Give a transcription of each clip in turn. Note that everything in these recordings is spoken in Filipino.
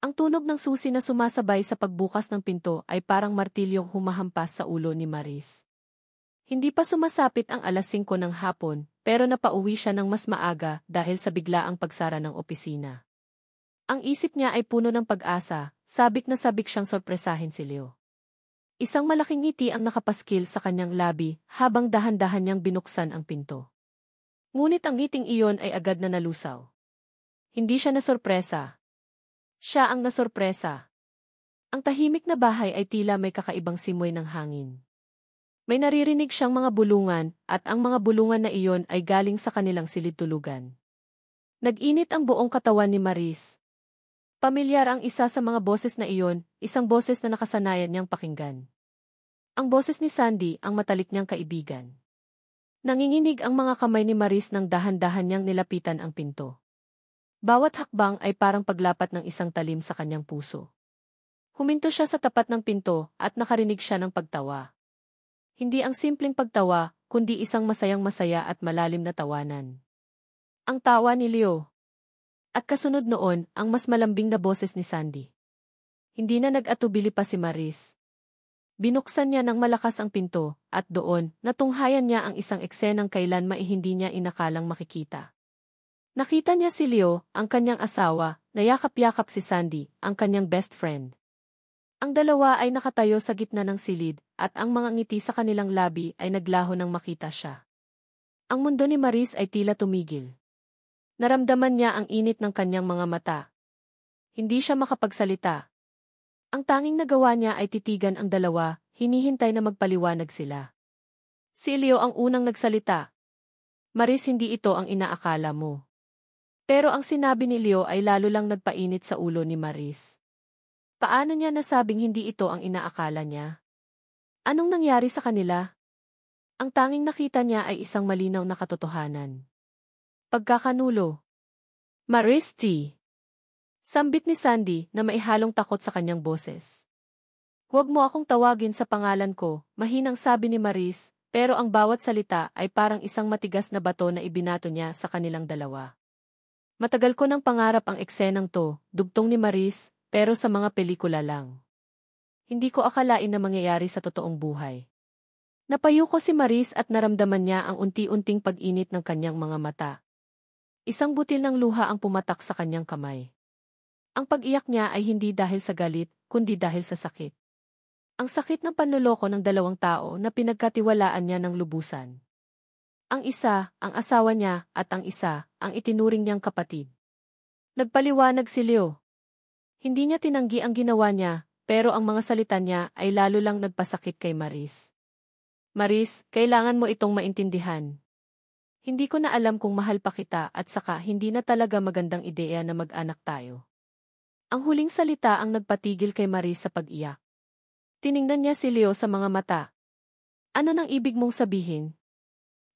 Ang tunog ng susi na sumasabay sa pagbukas ng pinto ay parang martilyong humahampas sa ulo ni Maris. Hindi pa sumasapit ang alas 5 ng hapon, pero napauwi siya ng mas maaga dahil sa biglaang pagsara ng opisina. Ang isip niya ay puno ng pag-asa, sabik na sabik siyang sorpresahin si Leo. Isang malaking ngiti ang nakapaskil sa kanyang labi habang dahan-dahan niyang binuksan ang pinto. Ngunit ang ngiting iyon ay agad na nalusaw. Hindi siya nasorpresa. Siya ang nasorpresa. Ang tahimik na bahay ay tila may kakaibang simoy ng hangin. May naririnig siyang mga bulungan at ang mga bulungan na iyon ay galing sa kanilang silid-tulugan. Nag-init ang buong katawan ni Maris. Pamilyar ang isa sa mga boses na iyon, isang boses na nakasanayan niyang pakinggan. Ang boses ni Sandy, ang matalik niyang kaibigan. Nanginginig ang mga kamay ni Maris nang dahan-dahan niyang nilapitan ang pinto. Bawat hakbang ay parang paglapat ng isang talim sa kanyang puso. Huminto siya sa tapat ng pinto at nakarinig siya ng pagtawa. Hindi ang simpleng pagtawa, kundi isang masayang-masaya at malalim na tawanan. Ang tawa ni Leo. At kasunod noon, ang mas malambing na boses ni Sandy. Hindi na nag-atubili pa si Maris. Binuksan niya ng malakas ang pinto, at doon, natunghayan niya ang isang eksenang kailan hindi niya inakalang makikita. Nakita niya si Leo, ang kanyang asawa, nayakap-yakap si Sandy, ang kanyang best friend. Ang dalawa ay nakatayo sa gitna ng silid, at ang mga ngiti sa kanilang labi ay naglaho nang makita siya. Ang mundo ni Maris ay tila tumigil. Naramdaman niya ang init ng kanyang mga mata. Hindi siya makapagsalita. Ang tanging nagawa niya ay titigan ang dalawa, hinihintay na magpaliwanag sila. Si Leo ang unang nagsalita. Maris, hindi ito ang inaakala mo. Pero ang sinabi ni Leo ay lalo lang nagpainit sa ulo ni Maris. Paano niya nasabing hindi ito ang inaakala niya? Anong nangyari sa kanila? Ang tanging nakita niya ay isang malinaw na katotohanan. Pagkakanulo. Maris T. Sambit ni Sandy na maihalong takot sa kanyang boses. Huwag mo akong tawagin sa pangalan ko, mahinang sabi ni Maris, pero ang bawat salita ay parang isang matigas na bato na ibinato niya sa kanilang dalawa. Matagal ko nang pangarap ang eksenang to, dugtong ni Maris, pero sa mga pelikula lang. Hindi ko akalain na mangyayari sa totoong buhay. Napayuko si Maris at naramdaman niya ang unti-unting pag-init ng kanyang mga mata. Isang butil ng luha ang pumatak sa kanyang kamay. Ang pag-iyak niya ay hindi dahil sa galit, kundi dahil sa sakit. Ang sakit ng panloloko ng dalawang tao na pinagkatiwalaan niya ng lubusan. Ang isa, ang asawa niya, at ang isa, ang itinuring niyang kapatid. Nagpaliwanag si Leo. Hindi niya tinanggi ang ginawa niya, pero ang mga salita niya ay lalo lang nagpasakit kay Maris. Maris, kailangan mo itong maintindihan. Hindi ko na alam kung mahal pa kita at saka hindi na talaga magandang ideya na mag-anak tayo. Ang huling salita ang nagpatigil kay Maris sa pag-iyak. Tiningnan niya si Leo sa mga mata. Ano nang ibig mong sabihin?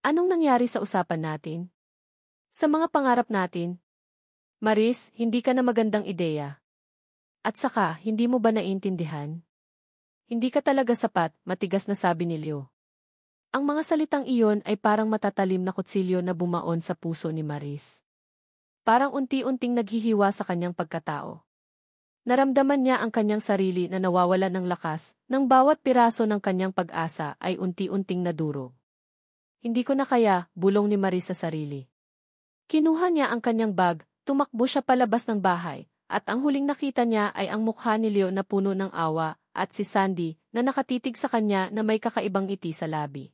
Anong nangyari sa usapan natin? Sa mga pangarap natin? Maris, hindi ka na magandang ideya. At saka, hindi mo ba naiintindihan? Hindi ka talaga sapat, matigas na sabi ni Leo. Ang mga salitang iyon ay parang matatalim na kutsilyo na bumaon sa puso ni Maris. Parang unti-unting naghihiwa sa kanyang pagkatao. Naramdaman niya ang kanyang sarili na nawawalan ng lakas, nang bawat piraso ng kanyang pag-asa ay unti-unting nadurog. Hindi ko na kaya, bulong ni Maris sa sarili. Kinuha niya ang kanyang bag, tumakbo siya palabas ng bahay, at ang huling nakita niya ay ang mukha ni Leo na puno ng awa, at si Sandy na nakatitig sa kanya na may kakaibang ngiti sa labi.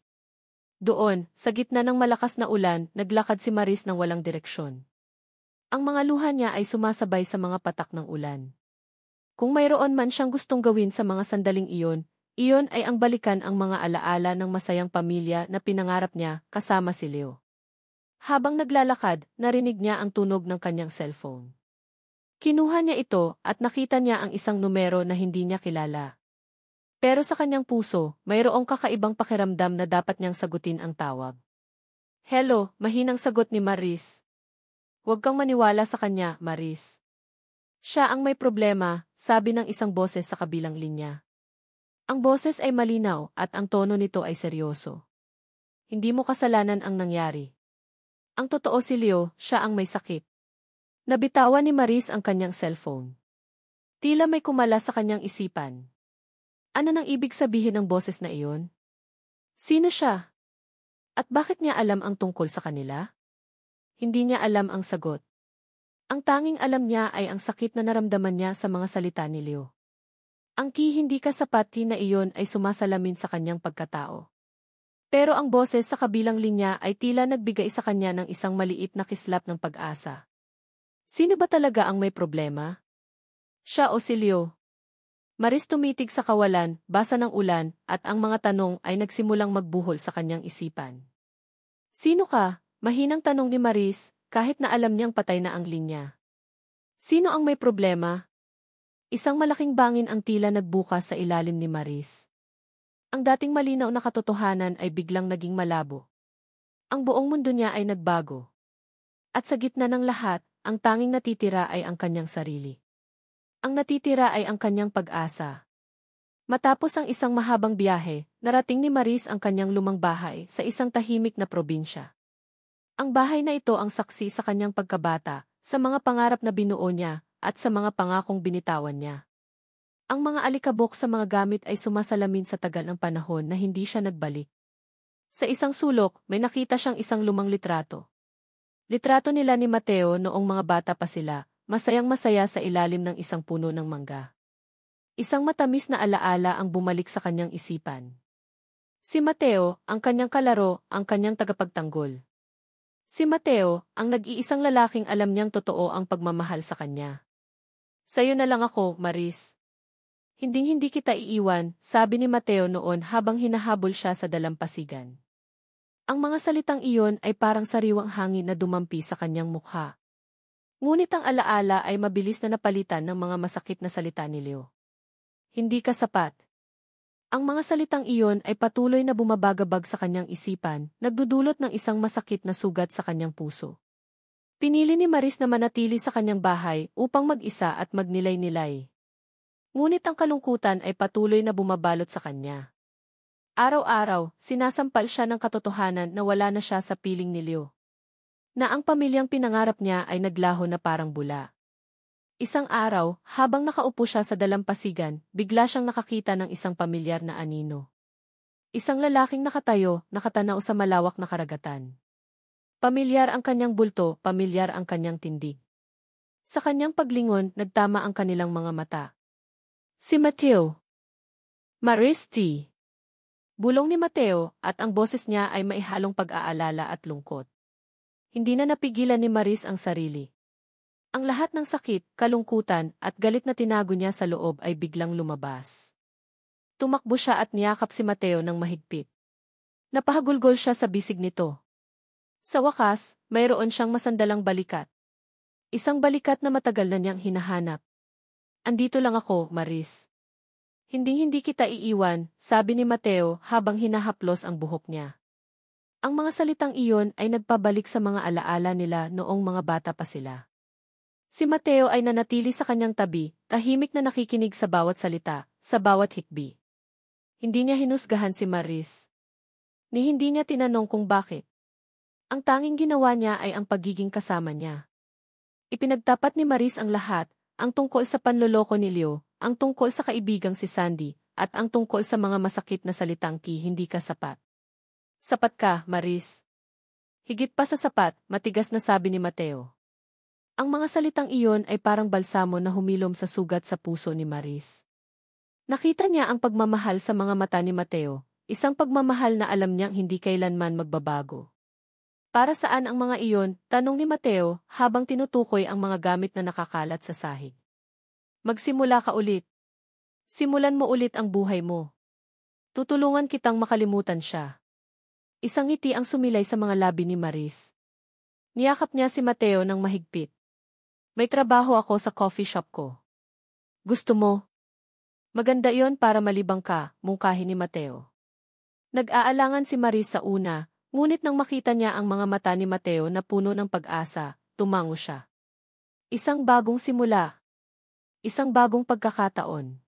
Doon, sa gitna ng malakas na ulan, naglakad si Maris ng walang direksyon. Ang mga luha niya ay sumasabay sa mga patak ng ulan. Kung mayroon man siyang gustong gawin sa mga sandaling iyon, iyon ay ang balikan ang mga alaala ng masayang pamilya na pinangarap niya kasama si Leo. Habang naglalakad, narinig niya ang tunog ng kanyang cellphone. Kinuha niya ito at nakita niya ang isang numero na hindi niya kilala. Pero sa kanyang puso, mayroong kakaibang pakiramdam na dapat niyang sagutin ang tawag. Hello, mahinang sagot ni Maris. Huwag kang maniwala sa kanya, Maris. Siya ang may problema, sabi ng isang boses sa kabilang linya. Ang boses ay malinaw at ang tono nito ay seryoso. Hindi mo kasalanan ang nangyari. Ang totoo si Leo, siya ang may sakit. Nabitawan ni Maris ang kanyang cellphone. Tila may kumala sa kanyang isipan. Ano nang ibig sabihin ng boses na iyon? Sino siya? At bakit niya alam ang tungkol sa kanila? Hindi niya alam ang sagot. Ang tanging alam niya ay ang sakit na naramdaman niya sa mga salita ni Leo. Ang hindi kasapat na iyon ay sumasalamin sa kanyang pagkatao. Pero ang boses sa kabilang linya ay tila nagbigay sa kanya ng isang maliit na kislap ng pag-asa. Sino ba talaga ang may problema? Siya o si Leo? Maris tumitig sa kawalan, basa ng ulan, at ang mga tanong ay nagsimulang magbuhol sa kanyang isipan. Sino ka? Mahinang tanong ni Maris, kahit na alam niyang patay na ang linya. Sino ang may problema? Isang malaking bangin ang tila nagbukas sa ilalim ni Maris. Ang dating malinaw na katotohanan ay biglang naging malabo. Ang buong mundo niya ay nagbago. At sa gitna ng lahat, ang tanging natitira ay ang kanyang sarili. Ang natitira ay ang kanyang pag-asa. Matapos ang isang mahabang biyahe, narating ni Maris ang kanyang lumang bahay sa isang tahimik na probinsya. Ang bahay na ito ang saksi sa kanyang pagkabata, sa mga pangarap na binuo niya, at sa mga pangakong binitawan niya. Ang mga alikabok sa mga gamit ay sumasalamin sa tagal ng panahon na hindi siya nagbalik. Sa isang sulok, may nakita siyang isang lumang litrato. Litrato nila ni Mateo noong mga bata pa sila, masayang-masaya sa ilalim ng isang puno ng mangga. Isang matamis na alaala ang bumalik sa kanyang isipan. Si Mateo, ang kanyang kalaro, ang kanyang tagapagtanggol. Si Mateo, ang nag-iisang lalaking alam niyang totoo ang pagmamahal sa kanya. Sa'yo na lang ako, Maris. Hinding-hindi kita iiwan, sabi ni Mateo noon habang hinahabol siya sa dalampasigan. Ang mga salitang iyon ay parang sariwang hangin na dumampi sa kanyang mukha. Ngunit ang alaala ay mabilis na napalitan ng mga masakit na salita ni Leo. Hindi ka sapat. Ang mga salitang iyon ay patuloy na bumabagabag sa kanyang isipan, nagdudulot ng isang masakit na sugat sa kanyang puso. Pinili ni Maris na manatili sa kanyang bahay upang mag-isa at magnilay-nilay. Ngunit ang kalungkutan ay patuloy na bumabalot sa kanya. Araw-araw, sinasampal siya ng katotohanan na wala na siya sa piling ni Leo. Na ang pamilyang pinangarap niya ay naglaho na parang bula. Isang araw, habang nakaupo siya sa dalampasigan, bigla siyang nakakita ng isang pamilyar na anino. Isang lalaking nakatayo, nakatanaw sa malawak na karagatan. Pamilyar ang kanyang bulto, pamilyar ang kanyang tindig. Sa kanyang paglingon, nagtama ang kanilang mga mata. Si Mateo. Maris T. Bulong ni Mateo, at ang boses niya ay maihalong pag-aalala at lungkot. Hindi na napigilan ni Maris ang sarili. Ang lahat ng sakit, kalungkutan, at galit na tinago niya sa loob ay biglang lumabas. Tumakbo siya at niyakap si Mateo ng mahigpit. Napahagulgol siya sa bisig nito. Sa wakas, mayroon siyang masandalang balikat. Isang balikat na matagal na niyang hinahanap. Andito lang ako, Maris. Hinding-hindi kita iiwan, sabi ni Mateo habang hinahaplos ang buhok niya. Ang mga salitang iyon ay nagpabalik sa mga alaala nila noong mga bata pa sila. Si Mateo ay nanatili sa kanyang tabi, tahimik na nakikinig sa bawat salita, sa bawat hikbi. Hindi niya hinusgahan si Maris. Hindi niya tinanong kung bakit. Ang tanging ginawa niya ay ang pagiging kasama niya. Ipinagtapat ni Maris ang lahat, ang tungkol sa panloloko ni Leo, ang tungkol sa kaibigang si Sandy, at ang tungkol sa mga masakit na salitang hindi ka sapat. Sapat ka, Maris. Higit pa sa sapat, matigas na sabi ni Mateo. Ang mga salitang iyon ay parang balsamo na humilom sa sugat sa puso ni Maris. Nakita niya ang pagmamahal sa mga mata ni Mateo, isang pagmamahal na alam niyang hindi kailanman magbabago. Para saan ang mga iyon, tanong ni Mateo habang tinutukoy ang mga gamit na nakakalat sa sahig. Magsimula ka ulit. Simulan mo ulit ang buhay mo. Tutulungan kitang makalimutan siya. Isang ngiti ang sumilay sa mga labi ni Maris. Niyakap niya si Mateo ng mahigpit. May trabaho ako sa coffee shop ko. Gusto mo? Maganda iyon para malibang ka, mungkahi ni Mateo. Nag-aalangan si Maris sa una, ngunit nang makita niya ang mga mata ni Mateo na puno ng pag-asa, tumango siya. Isang bagong simula. Isang bagong pagkakataon.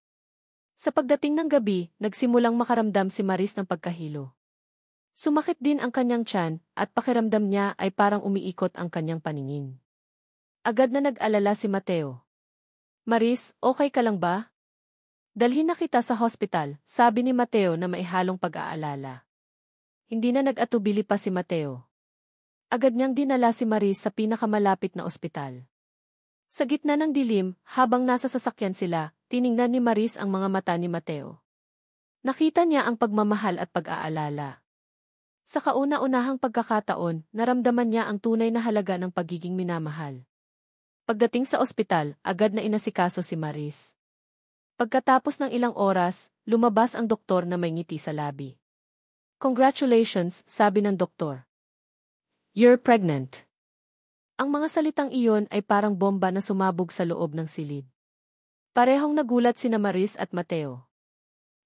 Sa pagdating ng gabi, nagsimulang makaramdam si Maris ng pagkahilo. Sumakit din ang kanyang tiyan at pakiramdam niya ay parang umiikot ang kanyang paningin. Agad na nag-alala si Mateo. Maris, okay ka lang ba? Dalhin na kita sa hospital, sabi ni Mateo na maihalong pag-aalala. Hindi na nag-atubili pa si Mateo. Agad niyang dinala si Maris sa pinakamalapit na ospital. Sa gitna ng dilim, habang nasa sasakyan sila, tiningnan ni Maris ang mga mata ni Mateo. Nakita niya ang pagmamahal at pag-aalala. Sa kauna-unahang pagkakataon, naramdaman niya ang tunay na halaga ng pagiging minamahal. Pagdating sa ospital, agad na inasikaso si Maris. Pagkatapos ng ilang oras, lumabas ang doktor na may ngiti sa labi. Congratulations, sabi ng doktor. You're pregnant. Ang mga salitang iyon ay parang bomba na sumabog sa loob ng silid. Parehong nagulat sina Maris at Mateo.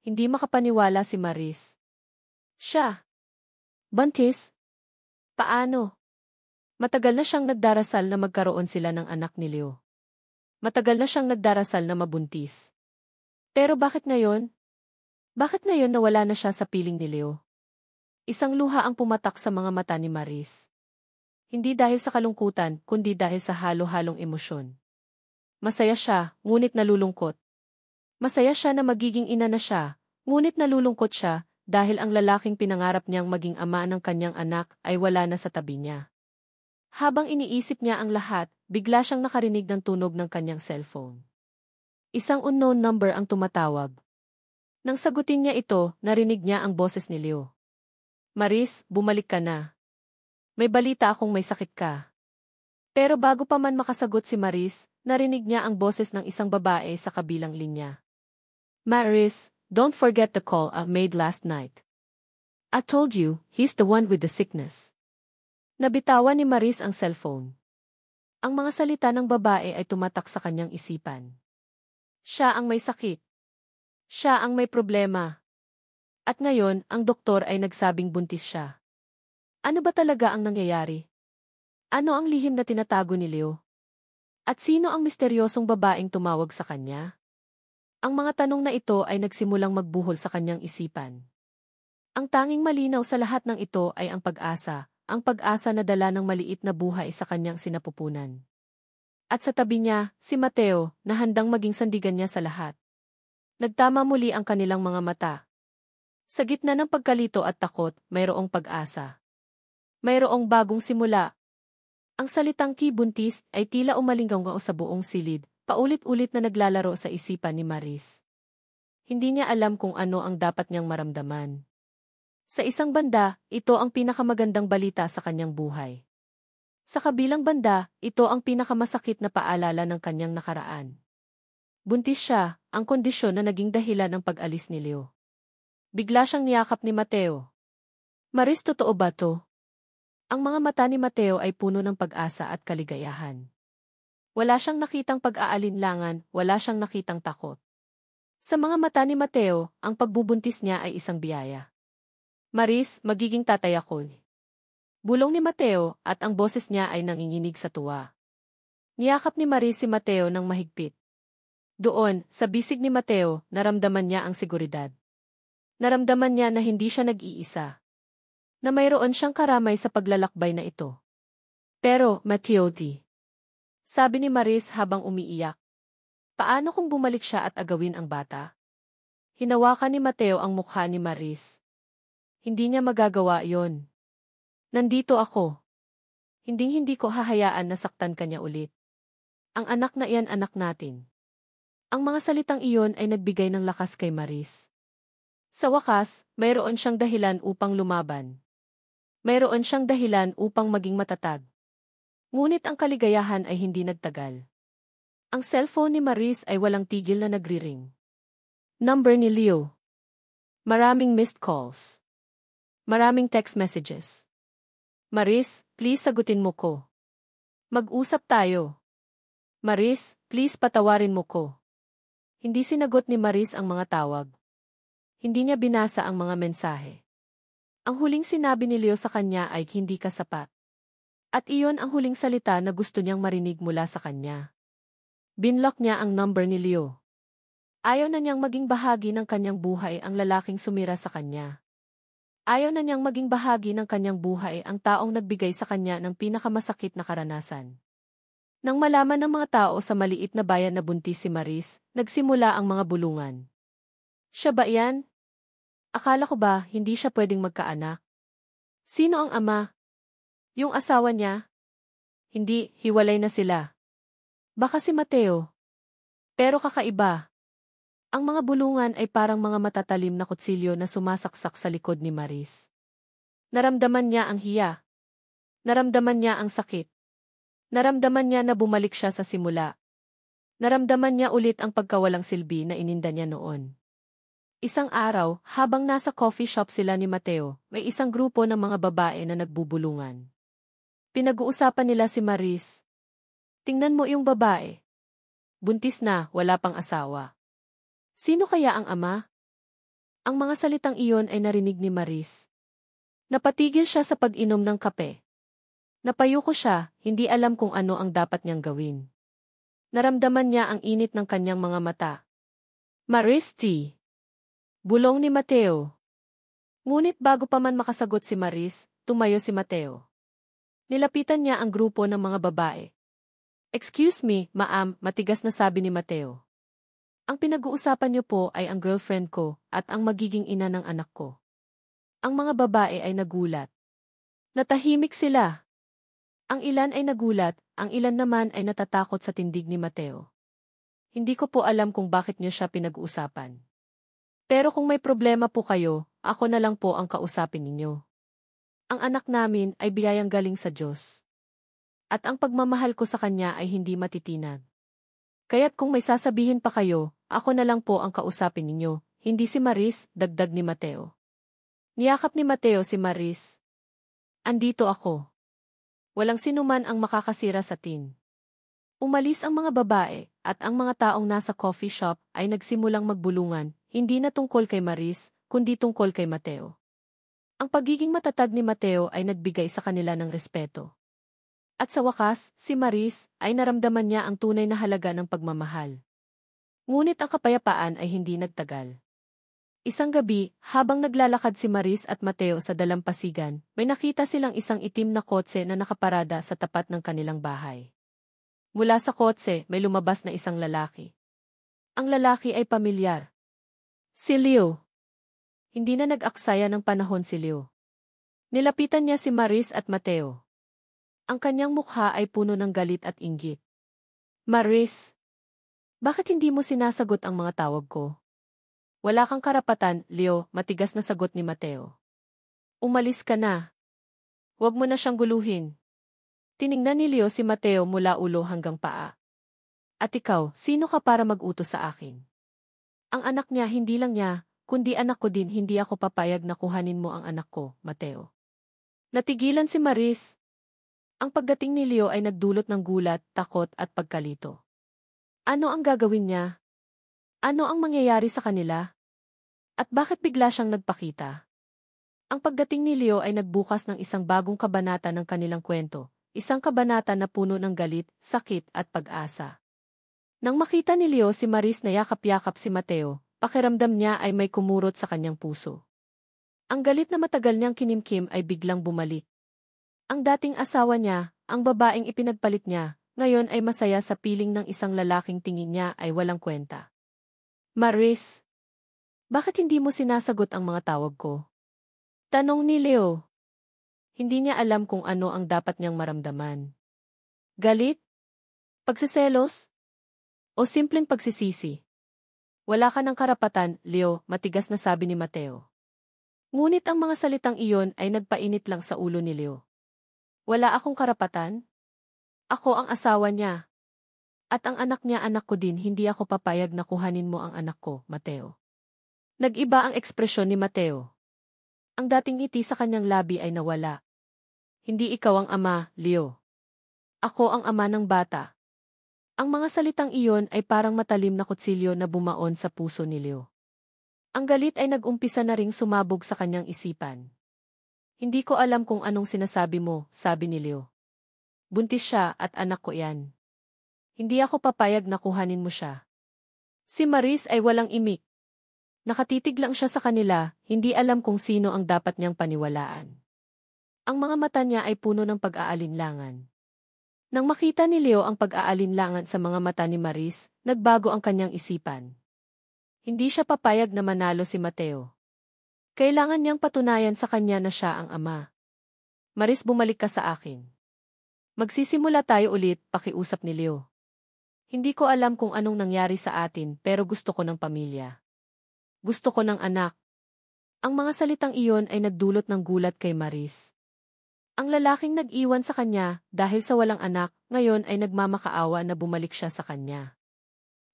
Hindi makapaniwala si Maris. Siya. Buntis? Paano? Matagal na siyang nagdarasal na magkaroon sila ng anak ni Leo. Matagal na siyang nagdarasal na mabuntis. Pero bakit ngayon? Bakit ngayon nawala na siya sa piling ni Leo? Isang luha ang pumatak sa mga mata ni Maris. Hindi dahil sa kalungkutan, kundi dahil sa halo-halong emosyon. Masaya siya, ngunit nalulungkot. Masaya siya na magiging ina na siya, ngunit nalulungkot siya dahil ang lalaking pinangarap niyang maging ama ng kanyang anak ay wala na sa tabi niya. Habang iniisip niya ang lahat, bigla siyang nakarinig ng tunog ng kanyang cellphone. Isang unknown number ang tumatawag. Nang sagutin niya ito, narinig niya ang boses ni Leo. Maris, bumalik ka na. May balita akong may sakit ka. Pero bago pa man makasagot si Maris, narinig niya ang boses ng isang babae sa kabilang linya. Maris, don't forget the call I made last night. I told you, he's the one with the sickness. Nabitawan ni Maris ang cellphone. Ang mga salita ng babae ay tumatak sa kanyang isipan. Siya ang may sakit. Siya ang may problema. At ngayon, ang doktor ay nagsabing buntis siya. Ano ba talaga ang nangyayari? Ano ang lihim na tinatago ni Leo? At sino ang misteryosong babaeng tumawag sa kanya? Ang mga tanong na ito ay nagsimulang magbuhol sa kanyang isipan. Ang tanging malinaw sa lahat ng ito ay ang pag-asa na dala ng maliit na buhay sa kanyang sinapupunan. At sa tabi niya, si Mateo, na handang maging sandigan niya sa lahat. Nagtama muli ang kanilang mga mata. Sa gitna ng pagkalito at takot, mayroong pag-asa. Mayroong bagong simula. Ang salitang buntis ay tila umalinggaw sa buong silid, paulit-ulit na naglalaro sa isipan ni Maris. Hindi niya alam kung ano ang dapat niyang maramdaman. Sa isang banda, ito ang pinakamagandang balita sa kanyang buhay. Sa kabilang banda, ito ang pinakamasakit na paalala ng kanyang nakaraan. Buntis siya, ang kondisyon na naging dahilan ng pag-alis ni Leo. Bigla siyang niyakap ni Mateo. Maris, totoo ba to? Ang mga mata ni Mateo ay puno ng pag-asa at kaligayahan. Wala siyang nakitang pag-aalinlangan, wala siyang nakitang takot. Sa mga mata ni Mateo, ang pagbubuntis niya ay isang biyaya. Maris, magiging tatay ako. Bulong ni Mateo at ang boses niya ay nanginginig sa tuwa. Niyakap ni Maris si Mateo ng mahigpit. Doon, sa bisig ni Mateo, naramdaman niya ang seguridad. Naramdaman niya na hindi siya nag-iisa. Na mayroon siyang karamay sa paglalakbay na ito. Pero, Mateo D. Sabi ni Maris habang umiiyak. Paano kung bumalik siya at agawin ang bata? Hinawakan ni Mateo ang mukha ni Maris. Hindi niya magagawa yon. Nandito ako. Hindi ko hahayaan na saktan kanya ulit. Ang anak na iyan anak natin. Ang mga salitang iyon ay nagbigay ng lakas kay Maris. Sa wakas, mayroon siyang dahilan upang lumaban. Mayroon siyang dahilan upang maging matatag. Ngunit ang kaligayahan ay hindi nagtagal. Ang cellphone ni Maris ay walang tigil na nagri-ring. Number ni Leo. Maraming missed calls. Maraming text messages. Maris, please sagutin mo ko. Mag-usap tayo. Maris, please patawarin mo ko. Hindi sinagot ni Maris ang mga tawag. Hindi niya binasa ang mga mensahe. Ang huling sinabi ni Leo sa kanya ay hindi ka sapat. At iyon ang huling salita na gusto niyang marinig mula sa kanya. Binlock niya ang number ni Leo. Ayaw na niyang maging bahagi ng kanyang buhay ang lalaking sumira sa kanya. Ayaw na niyang maging bahagi ng kanyang buhay ang taong nagbigay sa kanya ng pinakamasakit na karanasan. Nang malaman ng mga tao sa maliit na bayan na buntis si Maris, nagsimula ang mga bulungan. Siya ba yan? Akala ko ba hindi siya pwedeng magkaanak? Sino ang ama? Yung asawa niya? Hindi, hiwalay na sila. Baka si Mateo. Pero kakaiba. Ang mga bulungan ay parang mga matatalim na kutsilyo na sumasaksak sa likod ni Maris. Naramdaman niya ang hiya. Naramdaman niya ang sakit. Naramdaman niya na bumalik siya sa simula. Naramdaman niya ulit ang pagkawalang silbi na ininda niya noon. Isang araw, habang nasa coffee shop sila ni Mateo, may isang grupo ng mga babae na nagbubulungan. Pinag-uusapan nila si Maris. Tingnan mo yung babae. Buntis na, wala pang asawa. Sino kaya ang ama? Ang mga salitang iyon ay narinig ni Maris. Napatigil siya sa pag-inom ng kape. Napayuko siya, hindi alam kung ano ang dapat niyang gawin. Naramdaman niya ang init ng kanyang mga mata. Maris T. Bulong ni Mateo. Ngunit bago pa man makasagot si Maris, tumayo si Mateo. Nilapitan niya ang grupo ng mga babae. Excuse me, ma'am, matigas na sabi ni Mateo. Ang pinag-uusapan niyo po ay ang girlfriend ko at ang magiging ina ng anak ko. Ang mga babae ay nagulat. Natahimik sila. Ang ilan ay nagulat, ang ilan naman ay natatakot sa tindig ni Mateo. Hindi ko po alam kung bakit niyo siya pinag-uusapan. Pero kung may problema po kayo, ako na lang po ang kausapin ninyo. Ang anak namin ay biyayang galing sa Diyos. At ang pagmamahal ko sa kanya ay hindi matitinag. Kaya't kung may sasabihin pa kayo, ako na lang po ang kausapin ninyo, hindi si Maris, dagdag ni Mateo. Niyakap ni Mateo si Maris. Andito ako. Walang sinuman ang makakasira sa tin. Umalis ang mga babae, at ang mga taong nasa coffee shop ay nagsimulang magbulungan, hindi na tungkol kay Maris, kundi tungkol kay Mateo. Ang pagiging matatag ni Mateo ay nagbigay sa kanila ng respeto. At sa wakas, si Maris ay naramdaman niya ang tunay na halaga ng pagmamahal. Ngunit ang kapayapaan ay hindi nagtagal. Isang gabi, habang naglalakad si Maris at Mateo sa dalampasigan, may nakita silang isang itim na kotse na nakaparada sa tapat ng kanilang bahay. Mula sa kotse, may lumabas na isang lalaki. Ang lalaki ay pamilyar. Si Leo. Hindi na nag-aksaya ng panahon si Leo. Nilapitan niya si Maris at Mateo. Ang kanyang mukha ay puno ng galit at inggit. Maris, bakit hindi mo sinasagot ang mga tawag ko? Wala kang karapatan, Leo, matigas na sagot ni Mateo. Umalis ka na. Huwag mo na siyang guluhin. Tiningnan ni Leo si Mateo mula ulo hanggang paa. At ikaw, sino ka para mag-utos sa akin? Ang anak niya hindi lang niya, kundi anak ko din, hindi ako papayag na kuhanin mo ang anak ko, Mateo. Natigilan si Maris. Ang pagdating ni Leo ay nagdulot ng gulat, takot at pagkalito. Ano ang gagawin niya? Ano ang mangyayari sa kanila? At bakit bigla siyang nagpakita? Ang pagdating ni Leo ay nagbukas ng isang bagong kabanata ng kanilang kwento, isang kabanata na puno ng galit, sakit at pag-asa. Nang makita ni Leo si Maris na yakap-yakap si Mateo, pakiramdam niya ay may kumurot sa kanyang puso. Ang galit na matagal niyang kinimkim ay biglang bumalik. Ang dating asawa niya, ang babaeng ipinagpalit niya, ngayon ay masaya sa piling ng isang lalaking tingin niya ay walang kwenta. Maris, bakit hindi mo sinasagot ang mga tawag ko? Tanong ni Leo. Hindi niya alam kung ano ang dapat niyang maramdaman. Galit? Pagsiselos? O simpleng pagsisisi? Wala ka ng karapatan, Leo, matigas na sabi ni Mateo. Ngunit ang mga salitang iyon ay nagpainit lang sa ulo ni Leo. Wala akong karapatan? Ako ang asawa niya. At ang anak niya anak ko din, hindi ako papayag na kuhanin mo ang anak ko, Mateo. Nag-iba ang ekspresyon ni Mateo. Ang dating ngiti sa kanyang labi ay nawala. Hindi ikaw ang ama, Leo. Ako ang ama ng bata. Ang mga salitang iyon ay parang matalim na kutsilyo na bumaon sa puso ni Leo. Ang galit ay nag-umpisa na ring sumabog sa kanyang isipan. Hindi ko alam kung anong sinasabi mo, sabi ni Leo. Buntis siya at anak ko yan. Hindi ako papayag na kuhanin mo siya. Si Maris ay walang imik. Nakatitig lang siya sa kanila, hindi alam kung sino ang dapat niyang paniwalaan. Ang mga mata niya ay puno ng pag-aalinlangan. Nang makita ni Leo ang pag-aalinlangan sa mga mata ni Maris, nagbago ang kanyang isipan. Hindi siya papayag na manalo si Mateo. Kailangan niyang patunayan sa kanya na siya ang ama. Maris, bumalik ka sa akin. Magsisimula tayo ulit, pakiusap ni Leo. Hindi ko alam kung anong nangyari sa atin pero gusto ko ng pamilya. Gusto ko ng anak. Ang mga salitang iyon ay nagdulot ng gulat kay Maris. Ang lalaking nag-iwan sa kanya dahil sa walang anak, ngayon ay nagmamakaawa na bumalik siya sa kanya.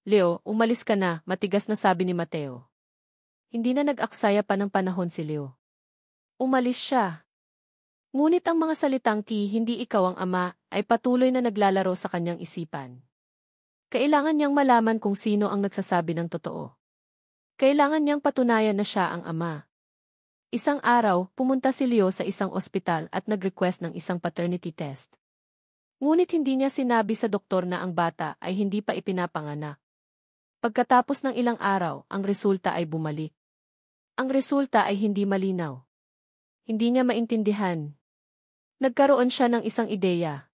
Leo, umalis ka na, matigas na sabi ni Mateo. Hindi na nag-aksaya pa ng panahon si Leo. Umalis siya. Ngunit ang mga salitang hindi ikaw ang ama ay patuloy na naglalaro sa kanyang isipan. Kailangan niyang malaman kung sino ang nagsasabi ng totoo. Kailangan niyang patunayan na siya ang ama. Isang araw, pumunta si Leo sa isang ospital at nag-request ng isang paternity test. Ngunit hindi niya sinabi sa doktor na ang bata ay hindi pa ipinapanganak. Pagkatapos ng ilang araw, ang resulta ay bumalik. Ang resulta ay hindi malinaw. Hindi niya maintindihan. Nagkaroon siya ng isang ideya.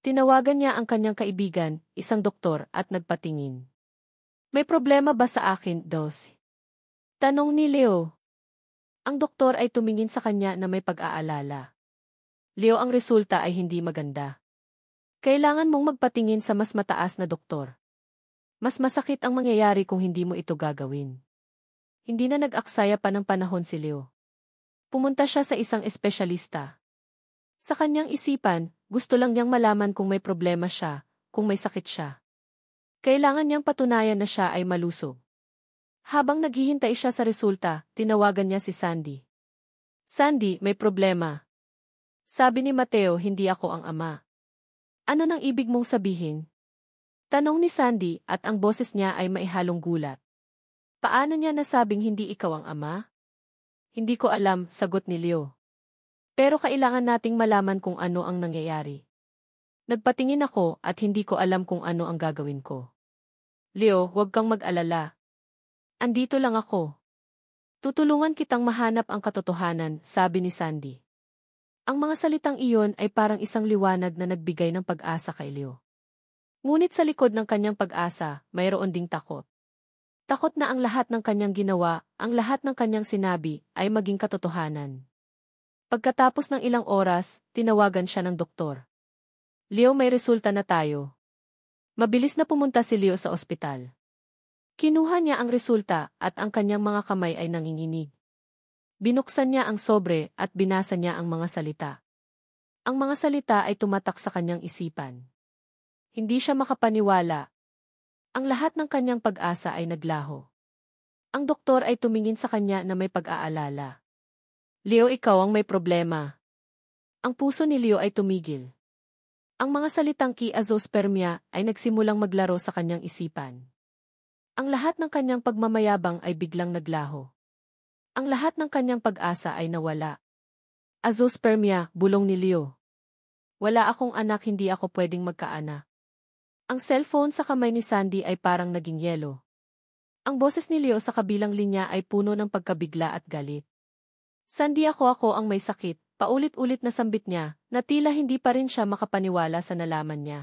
Tinawagan niya ang kanyang kaibigan, isang doktor, at nagpatingin. May problema ba sa akin, Dos? Tanong ni Leo. Ang doktor ay tumingin sa kanya na may pag-aalala. Leo, ang resulta ay hindi maganda. Kailangan mong magpatingin sa mas mataas na doktor. Mas masakit ang mangyayari kung hindi mo ito gagawin. Hindi na nag-aksaya pa ng panahon si Leo. Pumunta siya sa isang espesyalista. Sa kanyang isipan, gusto lang niyang malaman kung may problema siya, kung may sakit siya. Kailangan niyang patunayan na siya ay malusog. Habang naghihintay siya sa resulta, tinawagan niya si Sandy. Sandy, may problema. Sabi ni Mateo, hindi ako ang ama. Ano nang ibig mong sabihin? Tanong ni Sandy at ang boses niya ay maihalong gulat. Paano niya nasabing hindi ikaw ang ama? Hindi ko alam, sagot ni Leo. Pero kailangan nating malaman kung ano ang nangyayari. Nagpatingin ako at hindi ko alam kung ano ang gagawin ko. Leo, huwag kang mag-alala. Andito lang ako. Tutulungan kitang mahanap ang katotohanan, sabi ni Sandy. Ang mga salitang iyon ay parang isang liwanag na nagbigay ng pag-asa kay Leo. Ngunit sa likod ng kanyang pag-asa, mayroon ding takot. Takot na ang lahat ng kanyang ginawa, ang lahat ng kanyang sinabi, ay maging katotohanan. Pagkatapos ng ilang oras, tinawagan siya ng doktor. Leo, may resulta na tayo. Mabilis na pumunta si Leo sa ospital. Kinuha niya ang resulta at ang kanyang mga kamay ay nanginginig. Binuksan niya ang sobre at binasa niya ang mga salita. Ang mga salita ay tumatak sa kanyang isipan. Hindi siya makapaniwala. Ang lahat ng kanyang pag-asa ay naglaho. Ang doktor ay tumingin sa kanya na may pag-aalala. Leo, ikaw ang may problema. Ang puso ni Leo ay tumigil. Ang mga salitang azoospermia ay nagsimulang maglaro sa kanyang isipan. Ang lahat ng kanyang pagmamayabang ay biglang naglaho. Ang lahat ng kanyang pag-asa ay nawala. Azoospermia, bulong ni Leo. Wala akong anak, hindi ako pwedeng magkaanak. Ang cellphone sa kamay ni Sandy ay parang naging yelo. Ang boses ni Leo sa kabilang linya ay puno ng pagkabigla at galit. Sandy, ako ang may sakit, paulit-ulit na sambit niya, na tila hindi pa rin siya makapaniwala sa nalaman niya.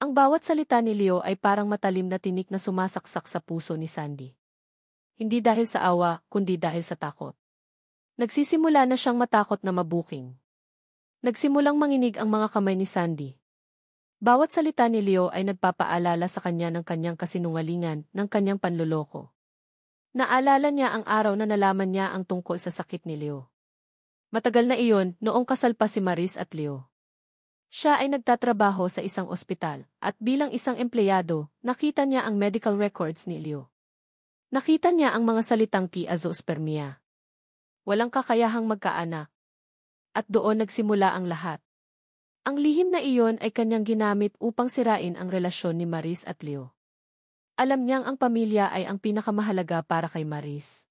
Ang bawat salita ni Leo ay parang matalim na tinik na sumasaksak sa puso ni Sandy. Hindi dahil sa awa, kundi dahil sa takot. Nagsisimula na siyang matakot na mabuking. Nagsimulang manginig ang mga kamay ni Sandy. Bawat salita ni Leo ay nagpapaalala sa kanya ng kanyang kasinungalingan, ng kanyang panloloko. Naalala niya ang araw na nalaman niya ang tungkol sa sakit ni Leo. Matagal na iyon, noong kasal pa si Maris at Leo. Siya ay nagtatrabaho sa isang ospital, at bilang isang empleyado, nakita niya ang medical records ni Leo. Nakita niya ang mga salitang azoospermia. Walang kakayahang magkaanak. At doon nagsimula ang lahat. Ang lihim na iyon ay kanyang ginamit upang sirain ang relasyon ni Maris at Leo. Alam niyang ang pamilya ay ang pinakamahalaga para kay Maris.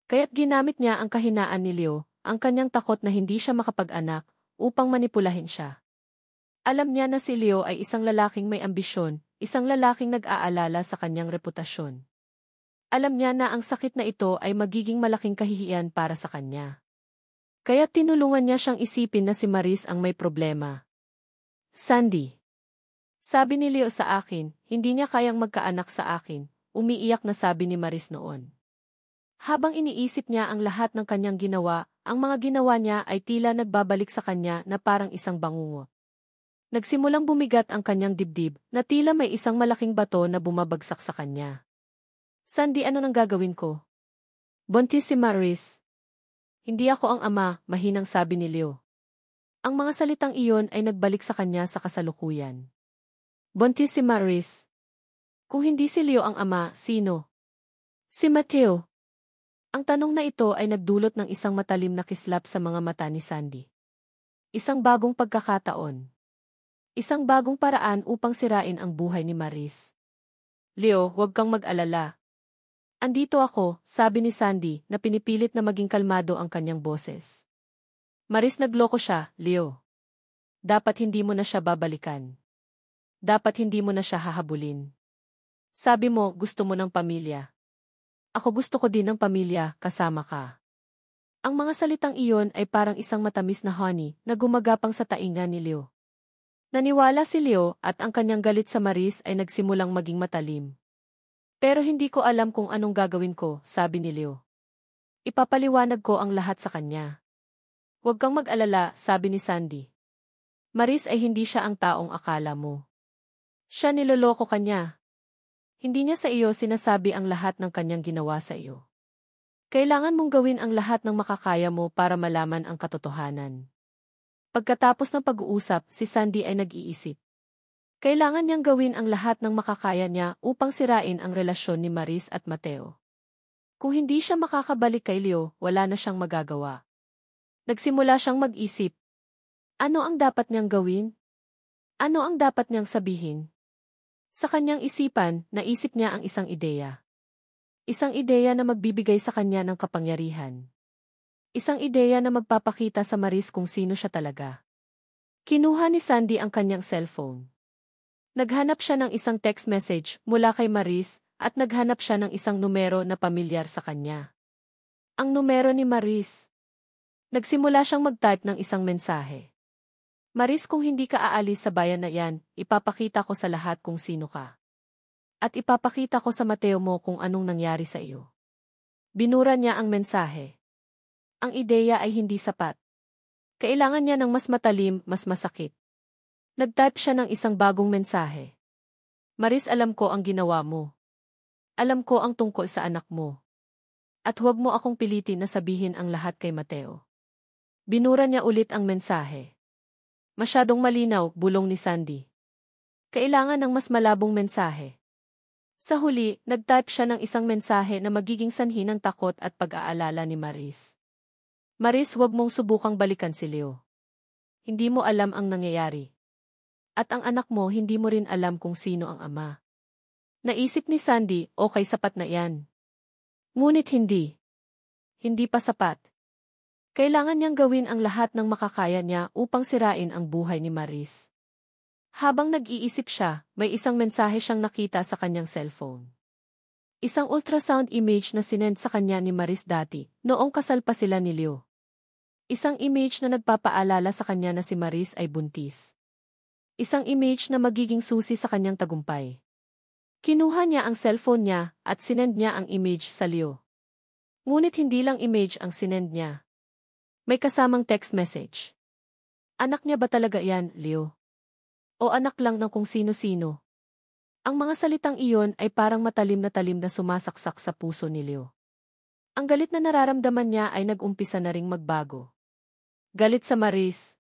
Kaya't ginamit niya ang kahinaan ni Leo, ang kanyang takot na hindi siya makapag-anak, upang manipulahin siya. Alam niya na si Leo ay isang lalaking may ambisyon, isang lalaking nag-aalala sa kanyang reputasyon. Alam niya na ang sakit na ito ay magiging malaking kahihiyan para sa kanya. Kaya tinulungan niya siyang isipin na si Maris ang may problema. Sandy. Sabi ni Leo sa akin, hindi niya kayang magkaanak sa akin, umiiyak na sabi ni Maris noon. Habang iniisip niya ang lahat ng kanyang ginawa, ang mga ginawa niya ay tila nagbabalik sa kanya na parang isang bangungot. Nagsimulang bumigat ang kanyang dibdib, na tila may isang malaking bato na bumabagsak sa kanya. Sandy, ano nang gagawin ko? Buntis si Maris. Hindi ako ang ama, mahinang sabi ni Leo. Ang mga salitang iyon ay nagbalik sa kanya sa kasalukuyan. Buntis si Maris. Kung hindi si Leo ang ama, sino? Si Mateo. Ang tanong na ito ay nagdulot ng isang matalim na kislap sa mga mata ni Sandy. Isang bagong pagkakataon. Isang bagong paraan upang sirain ang buhay ni Maris. Leo, huwag kang mag-alala. Andito ako, sabi ni Sandy na pinipilit na maging kalmado ang kanyang boses. Maris, nagloko siya, Leo. Dapat hindi mo na siya babalikan. Dapat hindi mo na siya hahabulin. Sabi mo, gusto mo ng pamilya. Ako gusto ko din ng pamilya, kasama ka. Ang mga salitang iyon ay parang isang matamis na honey na gumagapang sa tainga ni Leo. Naniwala si Leo at ang kanyang galit sa Maris ay nagsimulang maging matalim. Pero hindi ko alam kung anong gagawin ko, sabi ni Leo. Ipapaliwanag ko ang lahat sa kanya. Huwag kang mag-alala, sabi ni Sandy. Maris ay hindi siya ang taong akala mo. Siya, niloloko ka niya. Hindi niya sa iyo sinasabi ang lahat ng kanyang ginawa sa iyo. Kailangan mong gawin ang lahat ng makakaya mo para malaman ang katotohanan. Pagkatapos ng pag-uusap, si Sandy ay nag-iisip. Kailangan niyang gawin ang lahat ng makakaya niya upang sirain ang relasyon ni Maris at Mateo. Kung hindi siya makakabalik kay Leo, wala na siyang magagawa. Nagsimula siyang mag-isip. Ano ang dapat niyang gawin? Ano ang dapat niyang sabihin? Sa kanyang isipan, naisip niya ang isang ideya. Isang ideya na magbibigay sa kanya ng kapangyarihan. Isang ideya na magpapakita sa Maris kung sino siya talaga. Kinuha ni Sandy ang kanyang cellphone. Naghanap siya ng isang text message mula kay Maris at naghanap siya ng isang numero na pamilyar sa kanya. Ang numero ni Maris. Nagsimula siyang mag-type ng isang mensahe. Maris, kung hindi ka aalis sa bayan na yan, ipapakita ko sa lahat kung sino ka. At ipapakita ko sa Mateo mo kung anong nangyari sa iyo. Binura niya ang mensahe. Ang ideya ay hindi sapat. Kailangan niya ng mas matalim, mas masakit. Nag-type siya ng isang bagong mensahe. Maris, alam ko ang ginawa mo. Alam ko ang tungkol sa anak mo. At huwag mo akong pilitin na sabihin ang lahat kay Mateo. Binura niya ulit ang mensahe. Masyadong malinaw, bulong ni Sandy. Kailangan ng mas malabong mensahe. Sa huli, nag-type siya ng isang mensahe na magiging sanhi ng takot at pag-aalala ni Maris. Maris, huwag mong subukang balikan si Leo. Hindi mo alam ang nangyayari. At ang anak mo, hindi mo rin alam kung sino ang ama. Naisip ni Sandy, okay, sapat na yan. Ngunit hindi. Hindi pa sapat. Kailangan niyang gawin ang lahat ng makakaya niya upang sirain ang buhay ni Maris. Habang nag-iisip siya, may isang mensahe siyang nakita sa kanyang cellphone. Isang ultrasound image na sinend sa kanya ni Maris dati, noong kasal pa sila ni Leo. Isang image na nagpapaalala sa kanya na si Maris ay buntis. Isang image na magiging susi sa kanyang tagumpay. Kinuha niya ang cellphone niya at sinend niya ang image sa Leo. Ngunit hindi lang image ang sinend niya. May kasamang text message. Anak niya ba talaga yan, Leo? O anak lang ng kung sino-sino? Ang mga salitang iyon ay parang matalim na sumasaksak sa puso ni Leo. Ang galit na nararamdaman niya ay nag-umpisa na ring magbago. Galit sa Maris.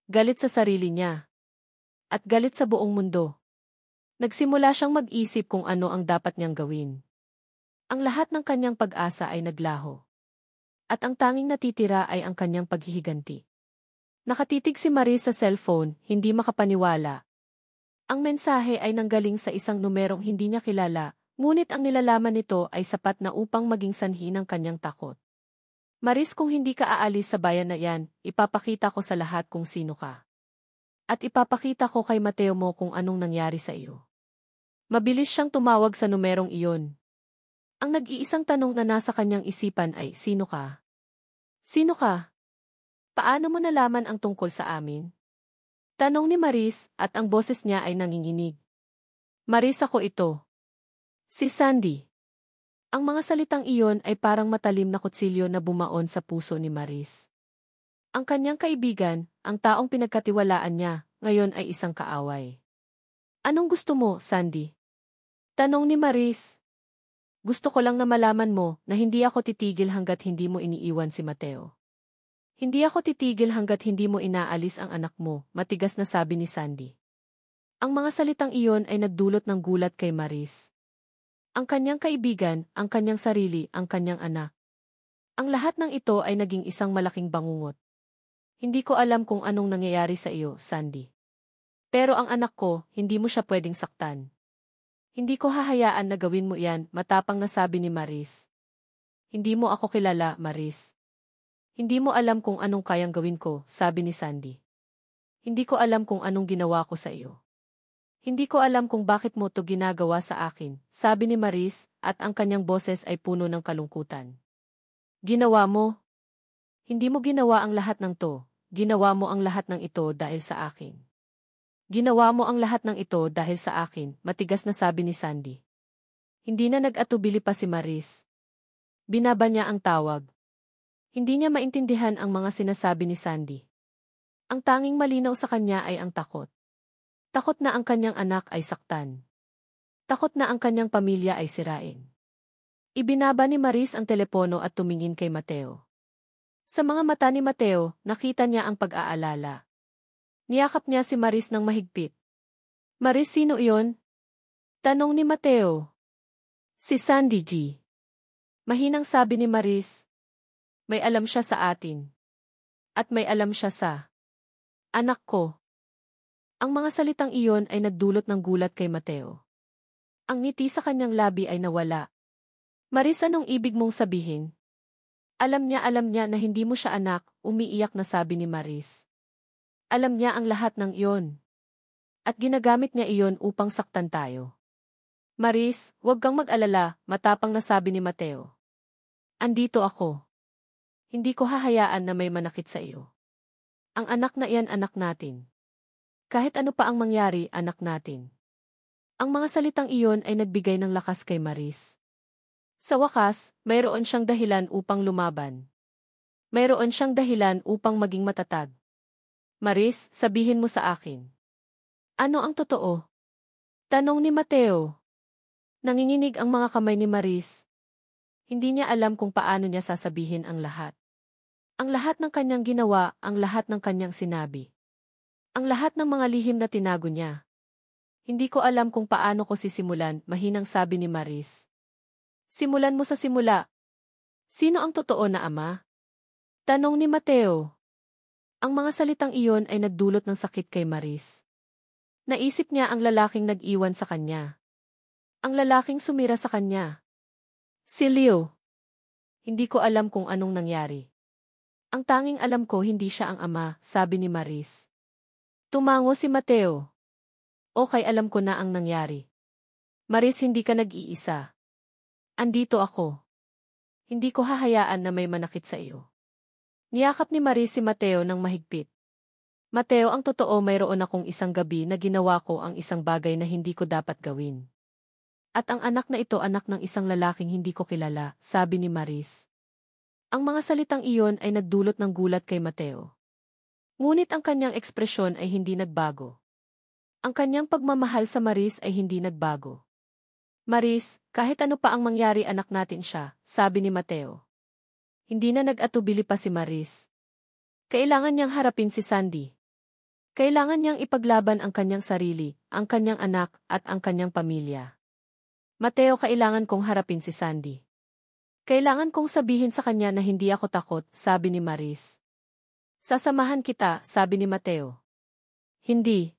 Galit sa sarili niya. At galit sa buong mundo. Nagsimula siyang mag-isip kung ano ang dapat niyang gawin. Ang lahat ng kanyang pag-asa ay naglaho. At ang tanging natitira ay ang kanyang paghihiganti. Nakatitig si Maris sa cellphone, hindi makapaniwala. Ang mensahe ay nanggaling sa isang numerong hindi niya kilala, ngunit ang nilalaman nito ay sapat na upang maging sanhi ng kanyang takot. Maris, kung hindi ka aalis sa bayan na yan, ipapakita ko sa lahat kung sino ka. At ipapakita ko kay Mateo mo kung anong nangyari sa iyo. Mabilis siyang tumawag sa numerong iyon. Ang nag-iisang tanong na nasa kanyang isipan ay, sino ka? Sino ka? Paano mo nalaman ang tungkol sa amin? Tanong ni Maris at ang boses niya ay nanginginig. Maris, ako ito. Si Sandy. Ang mga salitang iyon ay parang matalim na kutsilyo na bumaon sa puso ni Maris. Ang kanyang kaibigan, ang taong pinagkatiwalaan niya, ngayon ay isang kaaway. Anong gusto mo, Sandy? Tanong ni Maris. Gusto ko lang na malaman mo na hindi ako titigil hanggat hindi mo iniiwan si Mateo. Hindi ako titigil hanggat hindi mo inaalis ang anak mo, matigas na sabi ni Sandy. Ang mga salitang iyon ay nagdulot ng gulat kay Maris. Ang kanyang kaibigan, ang kanyang sarili, ang kanyang anak. Ang lahat ng ito ay naging isang malaking bangungot. Hindi ko alam kung anong nangyayari sa iyo, Sandy. Pero ang anak ko, hindi mo siya pwedeng saktan. Hindi ko hahayaan na gawin mo iyan, matapang na sabi ni Maris. Hindi mo ako kilala, Maris. Hindi mo alam kung anong kayang gawin ko, sabi ni Sandy. Hindi ko alam kung anong ginawa ko sa iyo. Hindi ko alam kung bakit mo to ginagawa sa akin, sabi ni Maris, at ang kanyang boses ay puno ng kalungkutan. Ginawa mo? Hindi mo ginawa ang lahat ng to, ginawa mo ang lahat ng ito dahil sa akin. Ginawa mo ang lahat ng ito dahil sa akin, matigas na sabi ni Sandy. Hindi na nag-atubili pa si Maris. Binaba niya ang tawag. Hindi niya maintindihan ang mga sinasabi ni Sandy. Ang tanging malinaw sa kanya ay ang takot. Takot na ang kanyang anak ay saktan. Takot na ang kanyang pamilya ay sirain. Ibinaba ni Maris ang telepono at tumingin kay Mateo. Sa mga mata ni Mateo, nakita niya ang pag-aalala. Niyakap niya si Maris ng mahigpit. Maris, sino iyon? Tanong ni Mateo. Si Sandy G. Mahinang sabi ni Maris. May alam siya sa atin. At may alam siya sa anak ko. Ang mga salitang iyon ay nagdulot ng gulat kay Mateo. Ang ngiti sa kanyang labi ay nawala. Maris, anong ibig mong sabihin? Alam niya na hindi mo siya anak, umiiyak na sabi ni Maris. Alam niya ang lahat ng iyon. At ginagamit niya iyon upang saktan tayo. Maris, huwag kang mag-alala, matapang na sabi ni Mateo. Andito ako. Hindi ko hahayaan na may manakit sa iyo. Ang anak na iyan, anak natin. Kahit ano pa ang mangyari, anak natin. Ang mga salitang iyon ay nagbigay ng lakas kay Maris. Sa wakas, mayroon siyang dahilan upang lumaban. Mayroon siyang dahilan upang maging matatag. Maris, sabihin mo sa akin. Ano ang totoo? Tanong ni Mateo. Nanginginig ang mga kamay ni Maris. Hindi niya alam kung paano niya sasabihin ang lahat. Ang lahat ng kanyang ginawa, ang lahat ng kanyang sinabi. Ang lahat ng mga lihim na tinago niya. Hindi ko alam kung paano ko sisimulan, mahinang sabi ni Maris. Simulan mo sa simula. Sino ang totoo na ama? Tanong ni Mateo. Ang mga salitang iyon ay nagdulot ng sakit kay Maris. Naisip niya ang lalaking nag-iwan sa kanya. Ang lalaking sumira sa kanya. Si Leo. Hindi ko alam kung anong nangyari. Ang tanging alam ko hindi siya ang ama, sabi ni Maris. Tumango si Mateo. Okay, alam ko na ang nangyari. Maris, hindi ka nag-iisa. Andito ako. Hindi ko hahayaan na may manakit sa iyo. Niyakap ni Maris si Mateo ng mahigpit. Mateo, ang totoo, mayroon akong isang gabi na ginawa ko ang isang bagay na hindi ko dapat gawin. At ang anak na ito anak ng isang lalaking hindi ko kilala, sabi ni Maris. Ang mga salitang iyon ay nagdulot ng gulat kay Mateo. Ngunit ang kanyang ekspresyon ay hindi nagbago. Ang kanyang pagmamahal sa Maris ay hindi nagbago. Maris, kahit ano pa ang mangyari, anak natin siya, sabi ni Mateo. Hindi na nag-atubili pa si Maris. Kailangan niyang harapin si Sandy. Kailangan niyang ipaglaban ang kanyang sarili, ang kanyang anak, at ang kanyang pamilya. Mateo, kailangan kong harapin si Sandy. Kailangan kong sabihin sa kanya na hindi ako takot, sabi ni Maris. Sasamahan kita, sabi ni Mateo. Hindi.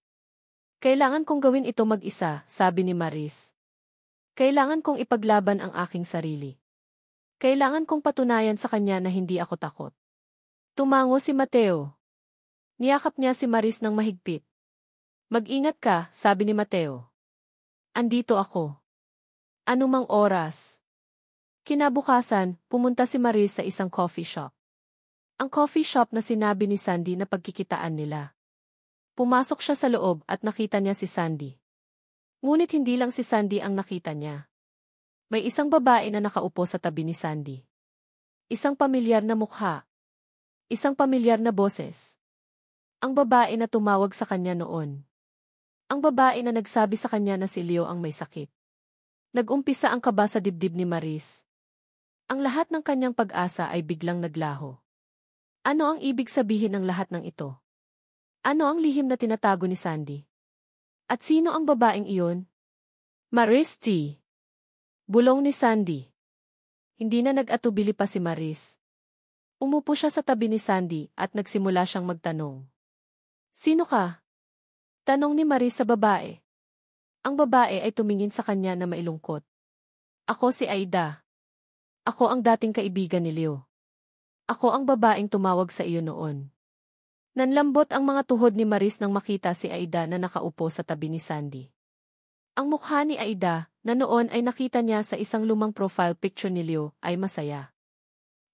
Kailangan kong gawin ito mag-isa, sabi ni Maris. Kailangan kong ipaglaban ang aking sarili. Kailangan kong patunayan sa kanya na hindi ako takot. Tumango si Mateo. Niyakap niya si Maris ng mahigpit. Mag-ingat ka, sabi ni Mateo. Andito ako. Anumang oras. Kinabukasan, pumunta si Maris sa isang coffee shop. Ang coffee shop na sinabi ni Sandy na pagkikitaan nila. Pumasok siya sa loob at nakita niya si Sandy. Ngunit hindi lang si Sandy ang nakita niya. May isang babae na nakaupo sa tabi ni Sandy. Isang pamilyar na mukha. Isang pamilyar na boses. Ang babae na tumawag sa kanya noon. Ang babae na nagsabi sa kanya na si Leo ang may sakit. Nag-umpisa ang kaba sa dibdib ni Maris. Ang lahat ng kanyang pag-asa ay biglang naglaho. Ano ang ibig sabihin ng lahat ng ito? Ano ang lihim na tinatago ni Sandy? At sino ang babaeng iyon? Maris T. Bulong ni Sandy. Hindi na nag-atubili pa si Maris. Umupo siya sa tabi ni Sandy at nagsimula siyang magtanong. Sino ka? Tanong ni Maris sa babae. Ang babae ay tumingin sa kanya na mailungkot. Ako si Aida. Ako ang dating kaibigan ni Leo. Ako ang babaeng tumawag sa iyo noon. Nanlambot ang mga tuhod ni Maris nang makita si Aida na nakaupo sa tabi ni Sandy. Ang mukha ni Aida, na noon ay nakita niya sa isang lumang profile picture ni Leo, ay masaya.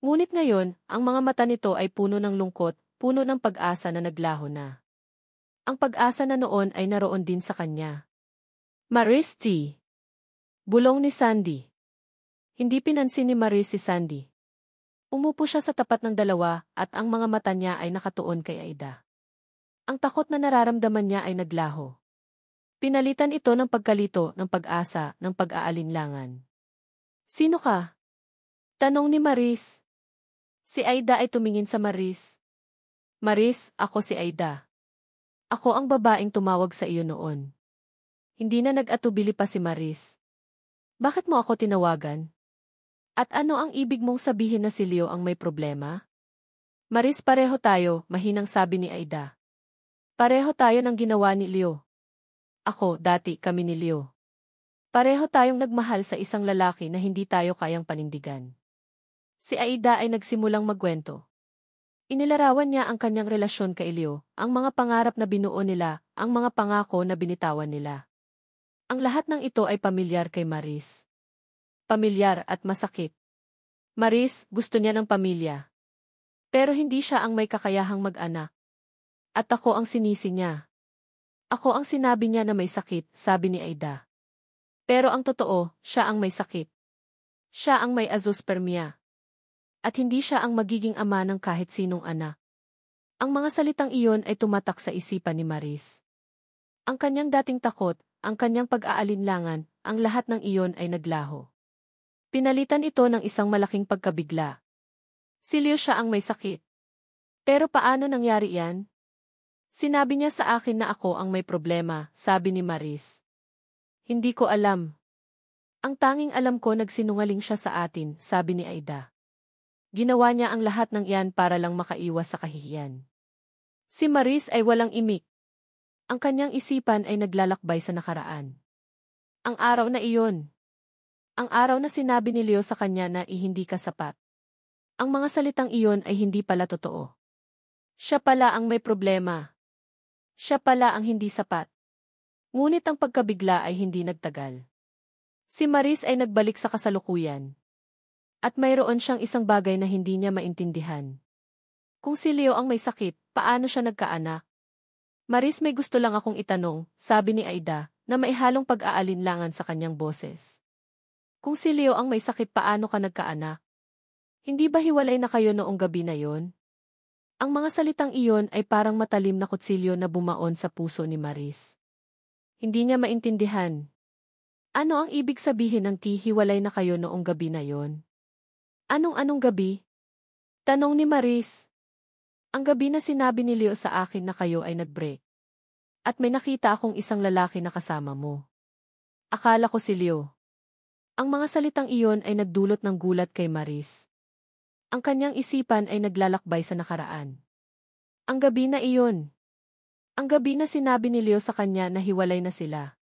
Ngunit ngayon, ang mga mata nito ay puno ng lungkot, puno ng pag-asa na naglaho na. Ang pag-asa na noon ay naroon din sa kanya. Maris T. Bulong ni Sandy. Hindi pinansin ni Maris si Sandy. Umupo siya sa tapat ng dalawa at ang mga mata niya ay nakatuon kay Aida. Ang takot na nararamdaman niya ay naglaho. Pinalitan ito ng pagkalito, ng pag-asa, ng pag-aalinlangan. Sino ka? Tanong ni Maris. Si Aida ay tumingin sa Maris. Maris, ako si Aida. Ako ang babaeng tumawag sa iyo noon. Hindi na nag-atubili pa si Maris. Bakit mo ako tinawagan? At ano ang ibig mong sabihin na si Leo ang may problema? Maris, pareho tayo, mahinang sabi ni Aida. Pareho tayo ng ginawa ni Leo. Ako, dati, kami ni Leo. Pareho tayong nagmahal sa isang lalaki na hindi tayo kayang panindigan. Si Aida ay nagsimulang magkwento. Inilarawan niya ang kanyang relasyon kay Leo, ang mga pangarap na binuo nila, ang mga pangako na binitawan nila. Ang lahat ng ito ay pamilyar kay Maris. Pamilyar at masakit. Maris, gusto niya ng pamilya. Pero hindi siya ang may kakayahang mag-anak. At ako ang sinisi niya. Ako ang sinabi niya na may sakit, sabi ni Aida. Pero ang totoo, siya ang may sakit. Siya ang may azoospermia. At hindi siya ang magiging ama ng kahit sinong anak. Ang mga salitang iyon ay tumatak sa isipan ni Maris. Ang kanyang dating takot, ang kanyang pag-aalinlangan, ang lahat ng iyon ay naglaho. Pinalitan ito ng isang malaking pagkabigla. Si Leo siya ang may sakit. Pero paano nangyari yan? Sinabi niya sa akin na ako ang may problema, sabi ni Maris. Hindi ko alam. Ang tanging alam ko nagsinungaling siya sa atin, sabi ni Aida. Ginawa niya ang lahat ng iyan para lang makaiwas sa kahihiyan. Si Maris ay walang imik. Ang kanyang isipan ay naglalakbay sa nakaraan. Ang araw na iyon. Ang araw na sinabi ni Leo sa kanya na hindi ka sapat. Ang mga salitang iyon ay hindi pala totoo. Siya pala ang may problema. Siya pala ang hindi sapat. Ngunit ang pagkabigla ay hindi nagtagal. Si Maris ay nagbalik sa kasalukuyan. At mayroon siyang isang bagay na hindi niya maintindihan. Kung si Leo ang may sakit, paano siya nagkaanak? Maris, may gusto lang akong itanong, sabi ni Aida, na maihalong pag-aalinlangan sa kanyang boses. Kung si Leo ang may sakit, paano ka nagkaanak? Hindi ba hiwalay na kayo noong gabi na yon? Ang mga salitang iyon ay parang matalim na kutsilyo na bumaon sa puso ni Maris. Hindi niya maintindihan. Ano ang ibig sabihin ng hiwalay na kayo noong gabi na yon? Anong gabi? Tanong ni Maris. Ang gabi na sinabi ni Leo sa akin na kayo ay nag-break. At may nakita akong isang lalaki na kasama mo. Akala ko si Leo. Ang mga salitang iyon ay nagdulot ng gulat kay Maris. Ang kanyang isipan ay naglalakbay sa nakaraan. Ang gabi na iyon. Ang gabi na sinabi ni Leo sa kanya na hiwalay na sila.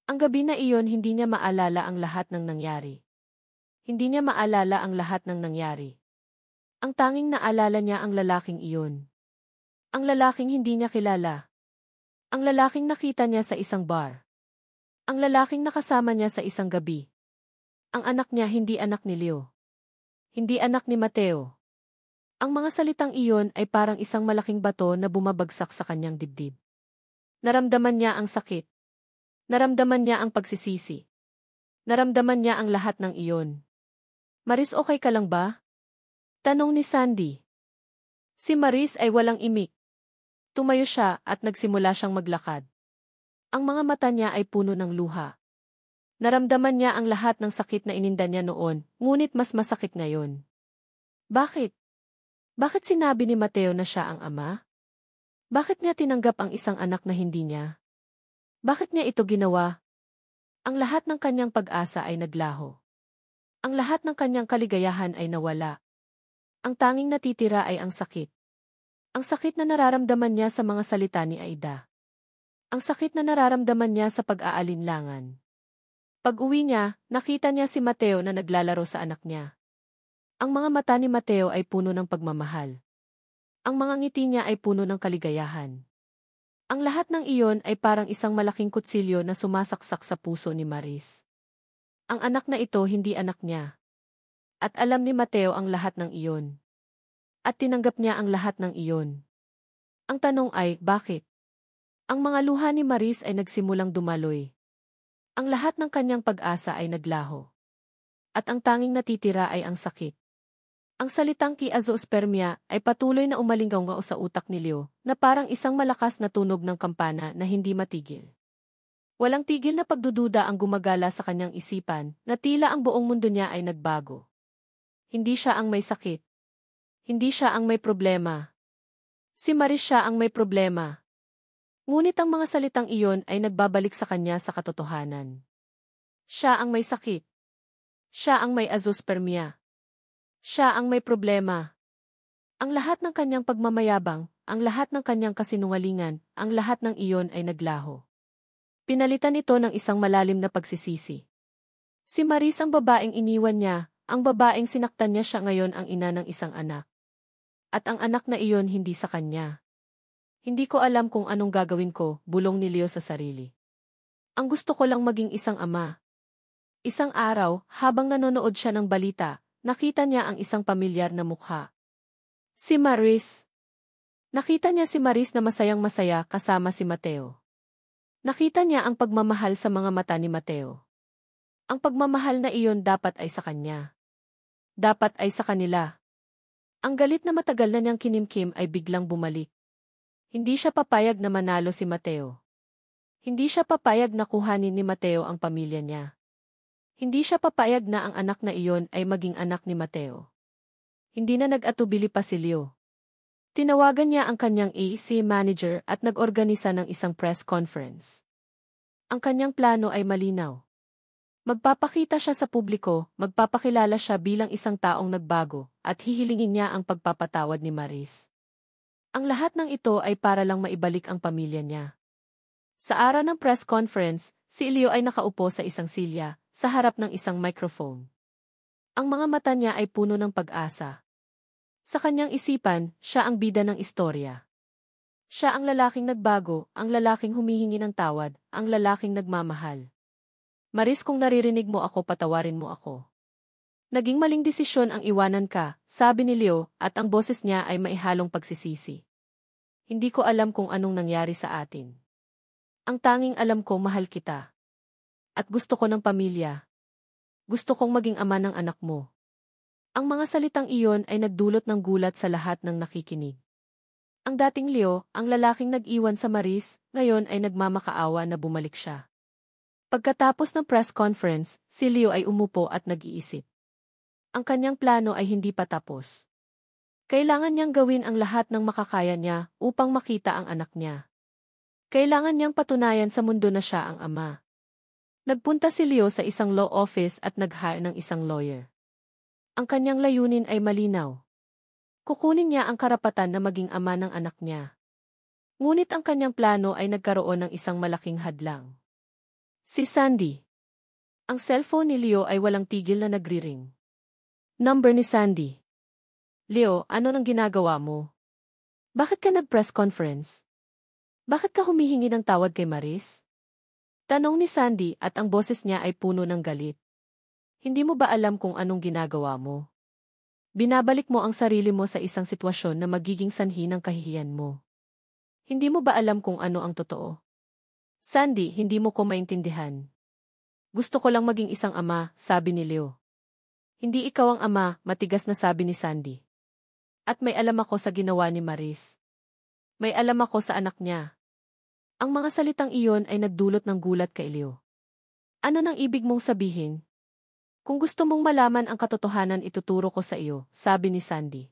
Ang gabi na iyon hindi niya maalala ang lahat ng nangyari. Hindi niya maalala ang lahat ng nangyari. Ang tanging naalala niya ang lalaking iyon. Ang lalaking hindi niya kilala. Ang lalaking nakita niya sa isang bar. Ang lalaking nakasama niya sa isang gabi. Ang anak niya hindi anak ni Leo. Hindi anak ni Mateo. Ang mga salitang iyon ay parang isang malaking bato na bumabagsak sa kanyang dibdib. Naramdaman niya ang sakit. Naramdaman niya ang pagsisisi. Naramdaman niya ang lahat ng iyon. Maris, okay ka lang ba? Tanong ni Sandy. Si Maris ay walang imik. Tumayo siya at nagsimula siyang maglakad. Ang mga mata niya ay puno ng luha. Naramdaman niya ang lahat ng sakit na ininda niya noon, ngunit mas masakit ngayon. Bakit? Bakit sinabi ni Mateo na siya ang ama? Bakit niya tinanggap ang isang anak na hindi niya? Bakit niya ito ginawa? Ang lahat ng kanyang pag-asa ay naglaho. Ang lahat ng kanyang kaligayahan ay nawala. Ang tanging natitira ay ang sakit. Ang sakit na nararamdaman niya sa mga salita ni Aida. Ang sakit na nararamdaman niya sa pag-aalinlangan. Pag-uwi niya, nakita niya si Mateo na naglalaro sa anak niya. Ang mga mata ni Mateo ay puno ng pagmamahal. Ang mga ngiti niya ay puno ng kaligayahan. Ang lahat ng iyon ay parang isang malaking kutsilyo na sumasaksak sa puso ni Maris. Ang anak na ito hindi anak niya. At alam ni Mateo ang lahat ng iyon. At tinanggap niya ang lahat ng iyon. Ang tanong ay, bakit? Ang mga luha ni Maris ay nagsimulang dumaloy. Ang lahat ng kanyang pag-asa ay naglaho. At ang tanging natitira ay ang sakit. Ang salitang kiazospermia ay patuloy na umalinggaw sa utak ni Leo, na parang isang malakas na tunog ng kampana na hindi matigil. Walang tigil na pagdududa ang gumagala sa kanyang isipan, na tila ang buong mundo niya ay nagbago. Hindi siya ang may sakit. Hindi siya ang may problema. Si Maris siya ang may problema. Ngunit ang mga salitang iyon ay nagbabalik sa kanya sa katotohanan. Siya ang may sakit. Siya ang may azospermia. Siya ang may problema. Ang lahat ng kanyang pagmamayabang, ang lahat ng kanyang kasinungalingan, ang lahat ng iyon ay naglaho. Pinalitan ito ng isang malalim na pagsisisi. Si Maris ang babaeng iniwan niya, ang babaeng sinaktan niya, siya ngayon ang ina ng isang anak. At ang anak na iyon hindi sa kanya. Hindi ko alam kung anong gagawin ko, bulong ni Leo sa sarili. Ang gusto ko lang maging isang ama. Isang araw, habang nanonood siya ng balita, nakita niya ang isang pamilyar na mukha. Si Maris. Nakita niya si Maris na masayang-masaya kasama si Mateo. Nakita niya ang pagmamahal sa mga mata ni Mateo. Ang pagmamahal na iyon dapat ay sa kanya. Dapat ay sa kanila. Ang galit na matagal na niyang kinimkim ay biglang bumalik. Hindi siya papayag na manalo si Mateo. Hindi siya papayag na kuhanin ni Mateo ang pamilya niya. Hindi siya papayag na ang anak na iyon ay maging anak ni Mateo. Hindi na nag-atubili pa si Leo. Tinawagan niya ang kanyang AC manager at nag-organisa ng isang press conference. Ang kanyang plano ay malinaw. Magpapakita siya sa publiko, magpapakilala siya bilang isang taong nagbago, at hihilingin niya ang pagpapatawad ni Maris. Ang lahat ng ito ay para lang maibalik ang pamilya niya. Sa araw ng press conference, si Leo ay nakaupo sa isang silya, sa harap ng isang microphone. Ang mga mata niya ay puno ng pag-asa. Sa kanyang isipan, siya ang bida ng istorya. Siya ang lalaking nagbago, ang lalaking humihingi ng tawad, ang lalaking nagmamahal. Maris, kung naririnig mo ako, patawarin mo ako. Naging maling desisyon ang iwanan ka, sabi ni Leo, at ang boses niya ay maihalong pagsisisi. Hindi ko alam kung anong nangyari sa atin. Ang tanging alam ko, mahal kita. At gusto ko ng pamilya. Gusto kong maging ama ng anak mo. Ang mga salitang iyon ay nagdulot ng gulat sa lahat ng nakikinig. Ang dating Leo, ang lalaking nag-iwan sa Maris, ngayon ay nagmamakaawa na bumalik siya. Pagkatapos ng press conference, si Leo ay umupo at nag-iisip. Ang kanyang plano ay hindi pa tapos. Kailangan niyang gawin ang lahat ng makakaya niya upang makita ang anak niya. Kailangan niyang patunayan sa mundo na siya ang ama. Nagpunta si Leo sa isang law office at nag-hire ng isang lawyer. Ang kanyang layunin ay malinaw. Kukunin niya ang karapatan na maging ama ng anak niya. Ngunit ang kanyang plano ay nagkaroon ng isang malaking hadlang. Si Sandy. Ang cellphone ni Leo ay walang tigil na nagri-ring. Number ni Sandy. Leo, ano nang ginagawa mo? Bakit ka nag-press conference? Bakit ka humihingi ng tawad kay Maris? Tanong ni Sandy at ang boses niya ay puno ng galit. Hindi mo ba alam kung anong ginagawa mo? Binabalik mo ang sarili mo sa isang sitwasyon na magiging sanhi ng kahihiyan mo. Hindi mo ba alam kung ano ang totoo? Sandy, hindi mo ko maintindihan. Gusto ko lang maging isang ama, sabi ni Leo. Hindi ikaw ang ama, matigas na sabi ni Sandy. At may alam ako sa ginawa ni Maris. May alam ako sa anak niya. Ang mga salitang iyon ay nagdulot ng gulat kay Leo. Ano nang ibig mong sabihin? Kung gusto mong malaman ang katotohanan, ituturo ko sa iyo, sabi ni Sandy.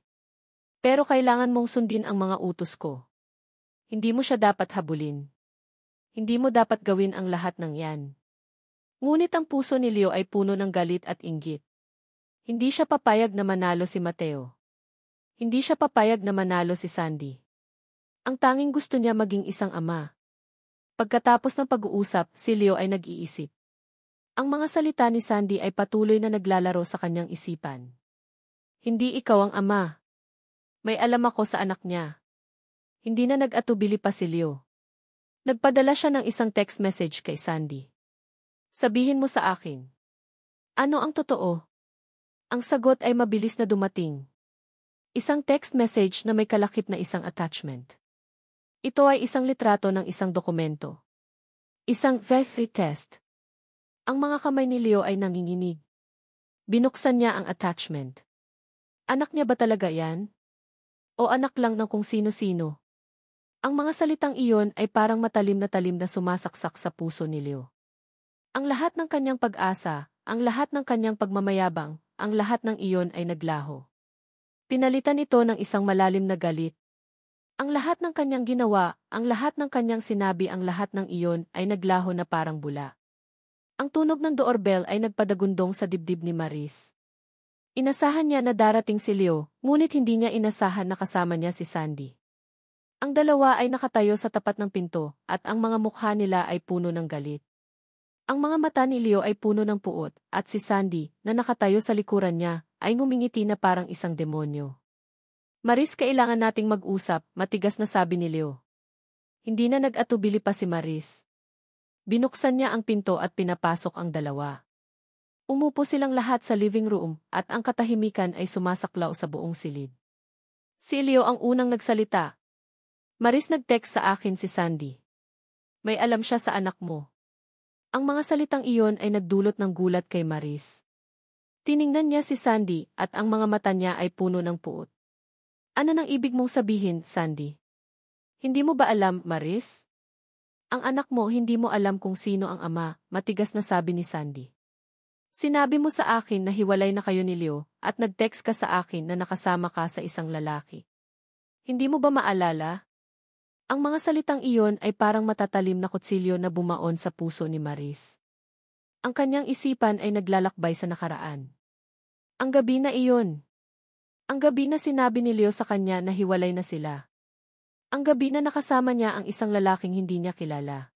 Pero kailangan mong sundin ang mga utos ko. Hindi mo siya dapat habulin. Hindi mo dapat gawin ang lahat ng yan. Ngunit ang puso ni Leo ay puno ng galit at inggit. Hindi siya papayag na manalo si Mateo. Hindi siya papayag na manalo si Sandy. Ang tanging gusto niya maging isang ama. Pagkatapos ng pag-uusap, si Leo ay nag-iisip. Ang mga salita ni Sandy ay patuloy na naglalaro sa kanyang isipan. Hindi ikaw ang ama. May alam ako sa anak niya. Hindi na nag-atubili pa si Leo. Nagpadala siya ng isang text message kay Sandy. Sabihin mo sa akin. Ano ang totoo? Ang sagot ay mabilis na dumating. Isang text message na may kalakip na isang attachment. Ito ay isang litrato ng isang dokumento. Isang vetting test. Ang mga kamay ni Leo ay nanginginig. Binuksan niya ang attachment. Anak niya ba talaga yan? O anak lang ng kung sino-sino? Ang mga salitang iyon ay parang matalim na sumasaksak sa puso ni Leo. Ang lahat ng kanyang pag-asa, ang lahat ng kanyang pagmamayabang, ang lahat ng iyon ay naglaho. Pinalitan ito ng isang malalim na galit. Ang lahat ng kanyang ginawa, ang lahat ng kanyang sinabi, ang lahat ng iyon ay naglaho na parang bula. Ang tunog ng doorbell ay nagpadagundong sa dibdib ni Maris. Inasahan niya na darating si Leo, ngunit hindi niya inasahan na kasama niya si Sandy. Ang dalawa ay nakatayo sa tapat ng pinto, at ang mga mukha nila ay puno ng galit. Ang mga mata ni Leo ay puno ng puot, at si Sandy, na nakatayo sa likuran niya, ay ngumingiti na parang isang demonyo. Maris, kailangan nating mag-usap, matigas na sabi ni Leo. Hindi na nag-atubili pa si Maris. Binuksan niya ang pinto at pinapasok ang dalawa. Umupo silang lahat sa living room, at ang katahimikan ay sumasaklaw sa buong silid. Si Leo ang unang nagsalita. Maris, nag-text sa akin si Sandy. May alam siya sa anak mo. Ang mga salitang iyon ay nagdulot ng gulat kay Maris. Tiningnan niya si Sandy at ang mga mata niya ay puno ng puot. Ano nang ibig mong sabihin, Sandy? Hindi mo ba alam, Maris? Ang anak mo, hindi mo alam kung sino ang ama, matigas na sabi ni Sandy. Sinabi mo sa akin na hiwalay na kayo ni Leo at nag-text ka sa akin na nakasama ka sa isang lalaki. Hindi mo ba maalala? Ang mga salitang iyon ay parang matatalim na kutsilyo na bumaon sa puso ni Maris. Ang kanyang isipan ay naglalakbay sa nakaraan. Ang gabi na iyon. Ang gabi na sinabi ni Leo sa kanya na hiwalay na sila. Ang gabi na nakasama niya ang isang lalaking hindi niya kilala.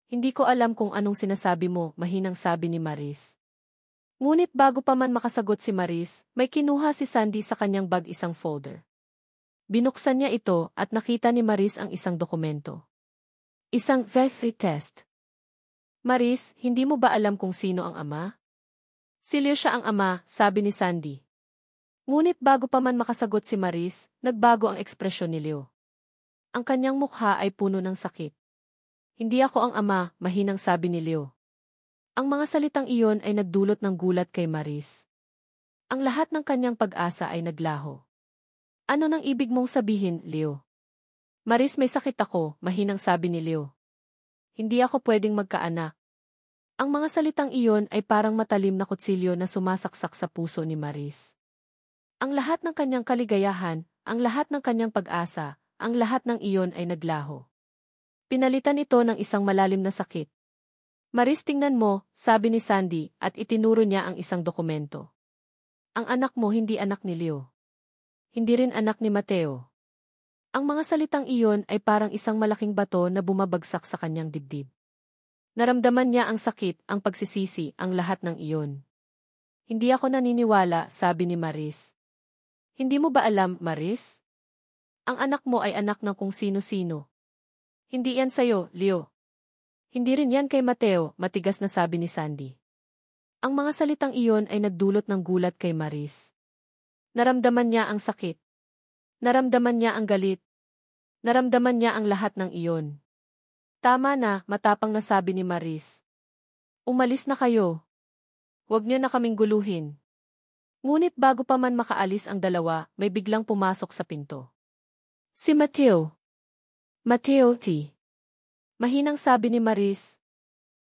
Hindi ko alam kung anong sinasabi mo, mahinang sabi ni Maris. Ngunit bago pa man makasagot si Maris, may kinuha si Sandy sa kanyang bag, isang folder. Binuksan niya ito at nakita ni Maris ang isang dokumento. Isang vetting test. Maris, hindi mo ba alam kung sino ang ama? Si Leo siya ang ama, sabi ni Sandy. Ngunit bago pa man makasagot si Maris, nagbago ang ekspresyon ni Leo. Ang kanyang mukha ay puno ng sakit. Hindi ako ang ama, mahinang sabi ni Leo. Ang mga salitang iyon ay nagdulot ng gulat kay Maris. Ang lahat ng kanyang pag-asa ay naglaho. Ano nang ibig mong sabihin, Leo? Maris, may sakit ako, mahinang sabi ni Leo. Hindi ako pwedeng magkaanak. Ang mga salitang iyon ay parang matalim na kutsilyo na sumasaksak sa puso ni Maris. Ang lahat ng kanyang kaligayahan, ang lahat ng kanyang pag-asa, ang lahat ng iyon ay naglaho. Pinalitan ito ng isang malalim na sakit. Maris, tingnan mo, sabi ni Sandy at itinuro niya ang isang dokumento. Ang anak mo hindi anak ni Leo. Hindi rin anak ni Mateo. Ang mga salitang iyon ay parang isang malaking bato na bumabagsak sa kanyang dibdib. Naramdaman niya ang sakit, ang pagsisisi, ang lahat ng iyon. Hindi ako naniniwala, sabi ni Maris. Hindi mo ba alam, Maris? Ang anak mo ay anak ng kung sino-sino. Hindi yan sa'yo, Leo. Hindi rin yan kay Mateo, matigas na sabi ni Sandy. Ang mga salitang iyon ay nagdulot ng gulat kay Maris. Naramdaman niya ang sakit. Naramdaman niya ang galit. Naramdaman niya ang lahat ng iyon. Tama na, matapang na sabi ni Maris. Umalis na kayo. Huwag niyo na kaming guluhin. Ngunit bago pa man makaalis ang dalawa, may biglang pumasok sa pinto. Si Mateo. Mateo T. Mahinang sabi ni Maris.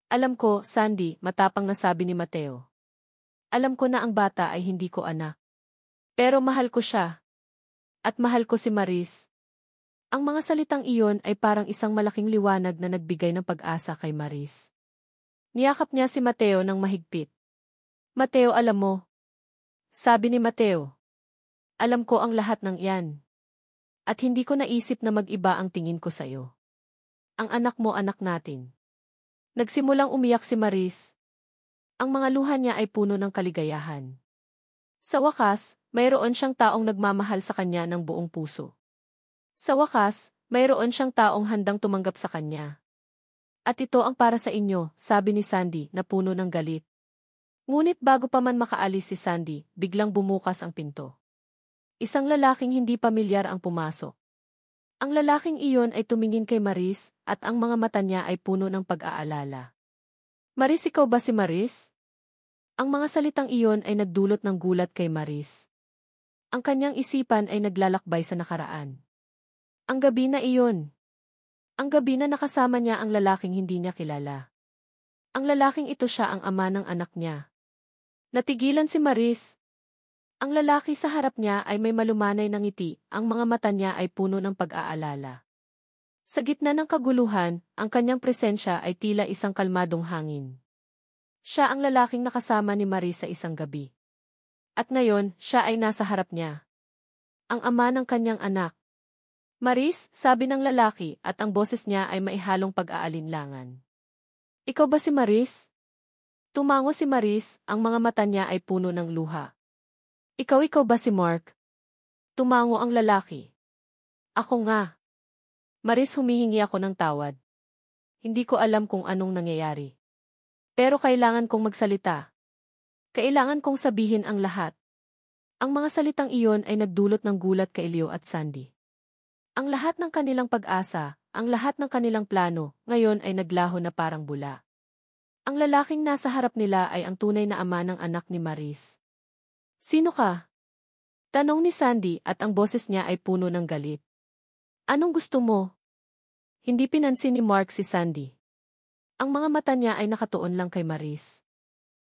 Alam ko, Sandy, matapang na sabi ni Mateo. Alam ko na ang bata ay hindi ko anak. Pero mahal ko siya. At mahal ko si Maris. Ang mga salitang iyon ay parang isang malaking liwanag na nagbigay ng pag-asa kay Maris. Niyakap niya si Mateo ng mahigpit. Mateo, alam mo. Sabi ni Mateo. Alam ko ang lahat ng iyan. At hindi ko naisip na mag-iba ang tingin ko sa'yo. Ang anak mo, anak natin. Nagsimulang umiyak si Maris. Ang mga luha niya ay puno ng kaligayahan. Sa wakas, mayroon siyang taong nagmamahal sa kanya ng buong puso. Sa wakas, mayroon siyang taong handang tumanggap sa kanya. At ito ang para sa inyo, sabi ni Sandy na puno ng galit. Ngunit bago pa man makaalis si Sandy, biglang bumukas ang pinto. Isang lalaking hindi pamilyar ang pumasok. Ang lalaking iyon ay tumingin kay Maris at ang mga mata niya ay puno ng pag-aalala. Maris, ikaw ba si Maris? Ang mga salitang iyon ay nagdulot ng gulat kay Maris. Ang kanyang isipan ay naglalakbay sa nakaraan. Ang gabi na iyon. Ang gabi na nakasama niya ang lalaking hindi niya kilala. Ang lalaking ito siya ang ama ng anak niya. Natigilan si Maris. Ang lalaki sa harap niya ay may malumanay na ngiti, ang mga mata niya ay puno ng pag-aalala. Sa gitna ng kaguluhan, ang kanyang presensya ay tila isang kalmadong hangin. Siya ang lalaking nakasama ni Maris sa isang gabi. At ngayon, siya ay nasa harap niya. Ang ama ng kanyang anak. Maris, sabi ng lalaki at ang boses niya ay maihalong pag-aalinlangan. Ikaw ba si Maris? Tumango si Maris, ang mga mata niya ay puno ng luha. Ikaw ba si Mark? Tumango ang lalaki. Ako nga. Maris, humihingi ako ng tawad. Hindi ko alam kung anong nangyayari. Pero kailangan kong magsalita. Kailangan kong sabihin ang lahat. Ang mga salitang iyon ay nagdulot ng gulat kay Leo at Sandy. Ang lahat ng kanilang pag-asa, ang lahat ng kanilang plano, ngayon ay naglaho na parang bula. Ang lalaking nasa harap nila ay ang tunay na ama ng anak ni Maris. Sino ka? Tanong ni Sandy at ang boses niya ay puno ng galit. Anong gusto mo? Hindi pinansin ni Mark si Sandy. Ang mga mata niya ay nakatuon lang kay Maris.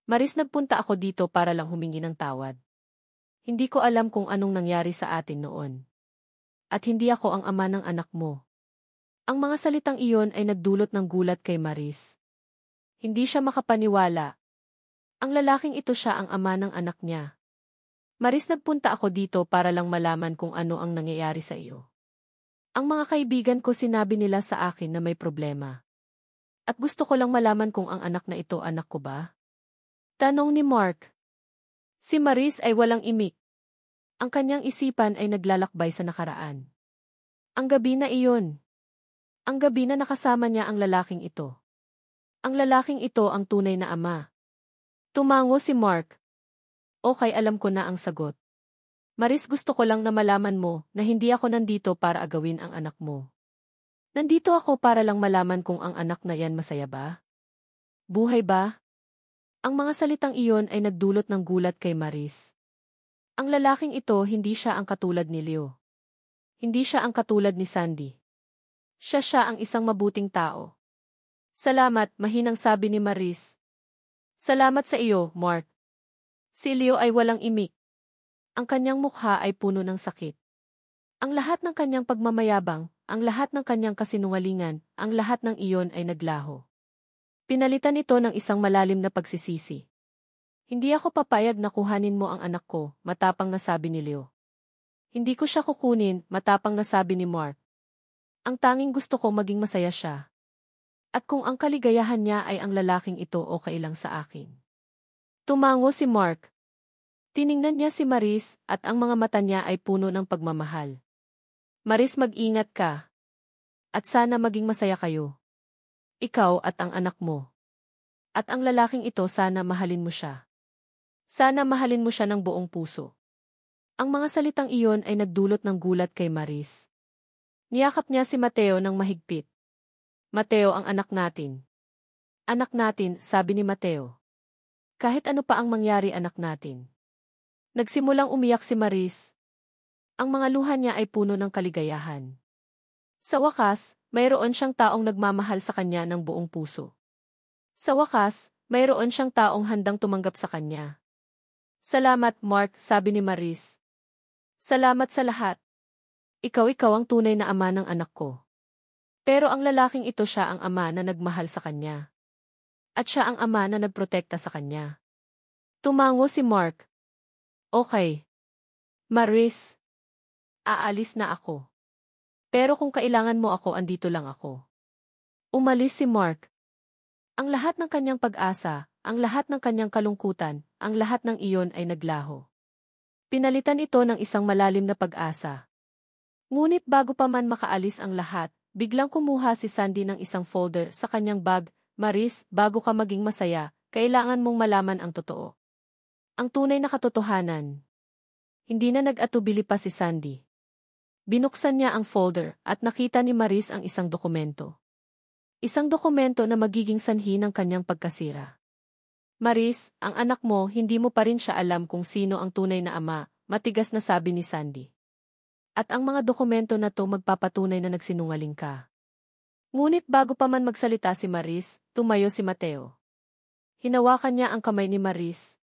Maris, nagpunta ako dito para lang humingi ng tawad. Hindi ko alam kung anong nangyari sa atin noon. At hindi ako ang ama ng anak mo. Ang mga salitang iyon ay nagdulot ng gulat kay Maris. Hindi siya makapaniwala. Ang lalaking ito siya ang ama ng anak niya. Maris, nagpunta ako dito para lang malaman kung ano ang nangyayari sa iyo. Ang mga kaibigan ko sinabi nila sa akin na may problema. At gusto ko lang malaman kung ang anak na ito anak ko ba? Tanong ni Mark. Si Maris ay walang imik. Ang kanyang isipan ay naglalakbay sa nakaraan. Ang gabi na iyon. Ang gabi na nakasama niya ang lalaking ito. Ang lalaking ito ang tunay na ama. Tumango si Mark. Okay, alam ko na ang sagot. Maris, gusto ko lang na malaman mo na hindi ako nandito para agawin ang anak mo. Nandito ako para lang malaman kung ang anak na yan masaya ba? Buhay ba? Ang mga salitang iyon ay nagdulot ng gulat kay Maris. Ang lalaking ito hindi siya ang katulad ni Leo. Hindi siya ang katulad ni Sandy. Siya ang isang mabuting tao. Salamat, mahinang sabi ni Maris. Salamat sa iyo, Mark. Si Leo ay walang imik. Ang kanyang mukha ay puno ng sakit. Ang lahat ng kanyang pagmamayabang, ang lahat ng kanyang kasinungalingan, ang lahat ng iyon ay naglaho. Pinalitan ito ng isang malalim na pagsisisi. Hindi ako papayag na kuhanin mo ang anak ko, matapang na sabi ni Leo. Hindi ko siya kukunin, matapang na sabi ni Mark. Ang tanging gusto ko maging masaya siya. At kung ang kaligayahan niya ay ang lalaking ito, okay lang sa akin. Tumango si Mark. Tiningnan niya si Maris at ang mga mata niya ay puno ng pagmamahal. Maris, mag-ingat ka. At sana maging masaya kayo. Ikaw at ang anak mo. At ang lalaking ito, sana mahalin mo siya. Sana mahalin mo siya ng buong puso. Ang mga salitang iyon ay nagdulot ng gulat kay Maris. Niyakap niya si Mateo ng mahigpit. Mateo ang anak natin. Anak natin, sabi ni Mateo. Kahit ano pa ang mangyari anak natin. Nagsimulang umiyak si Maris. Ang mga luha niya ay puno ng kaligayahan. Sa wakas, mayroon siyang taong nagmamahal sa kanya ng buong puso. Sa wakas, mayroon siyang taong handang tumanggap sa kanya. Salamat, Mark, sabi ni Maris. Salamat sa lahat. Ikaw ang tunay na ama ng anak ko. Pero ang lalaking ito siya ang ama na nagmahal sa kanya. At siya ang ama na nagprotekta sa kanya. Tumango si Mark. Okay. Maris. Aalis na ako. Pero kung kailangan mo ako, andito lang ako. Umalis si Mark. Ang lahat ng kanyang pag-asa, ang lahat ng kanyang kalungkutan, ang lahat ng iyon ay naglaho. Pinalitan ito ng isang malalim na pag-asa. Ngunit bago pa man makaalis ang lahat, biglang kumuha si Sandy ng isang folder sa kanyang bag. Maris, bago ka maging masaya, kailangan mong malaman ang totoo. Ang tunay na katotohanan. Hindi na nag-atubili pa si Sandy. Binuksan niya ang folder at nakita ni Maris ang isang dokumento. Isang dokumento na magiging sanhi ng kanyang pagkasira. Maris, ang anak mo, hindi mo pa rin siya alam kung sino ang tunay na ama, matigas na sabi ni Sandy. At ang mga dokumento na to magpapatunay na nagsinungaling ka. Ngunit bago pa man magsalita si Maris, tumayo si Mateo. Hinawakan niya ang kamay ni Maris.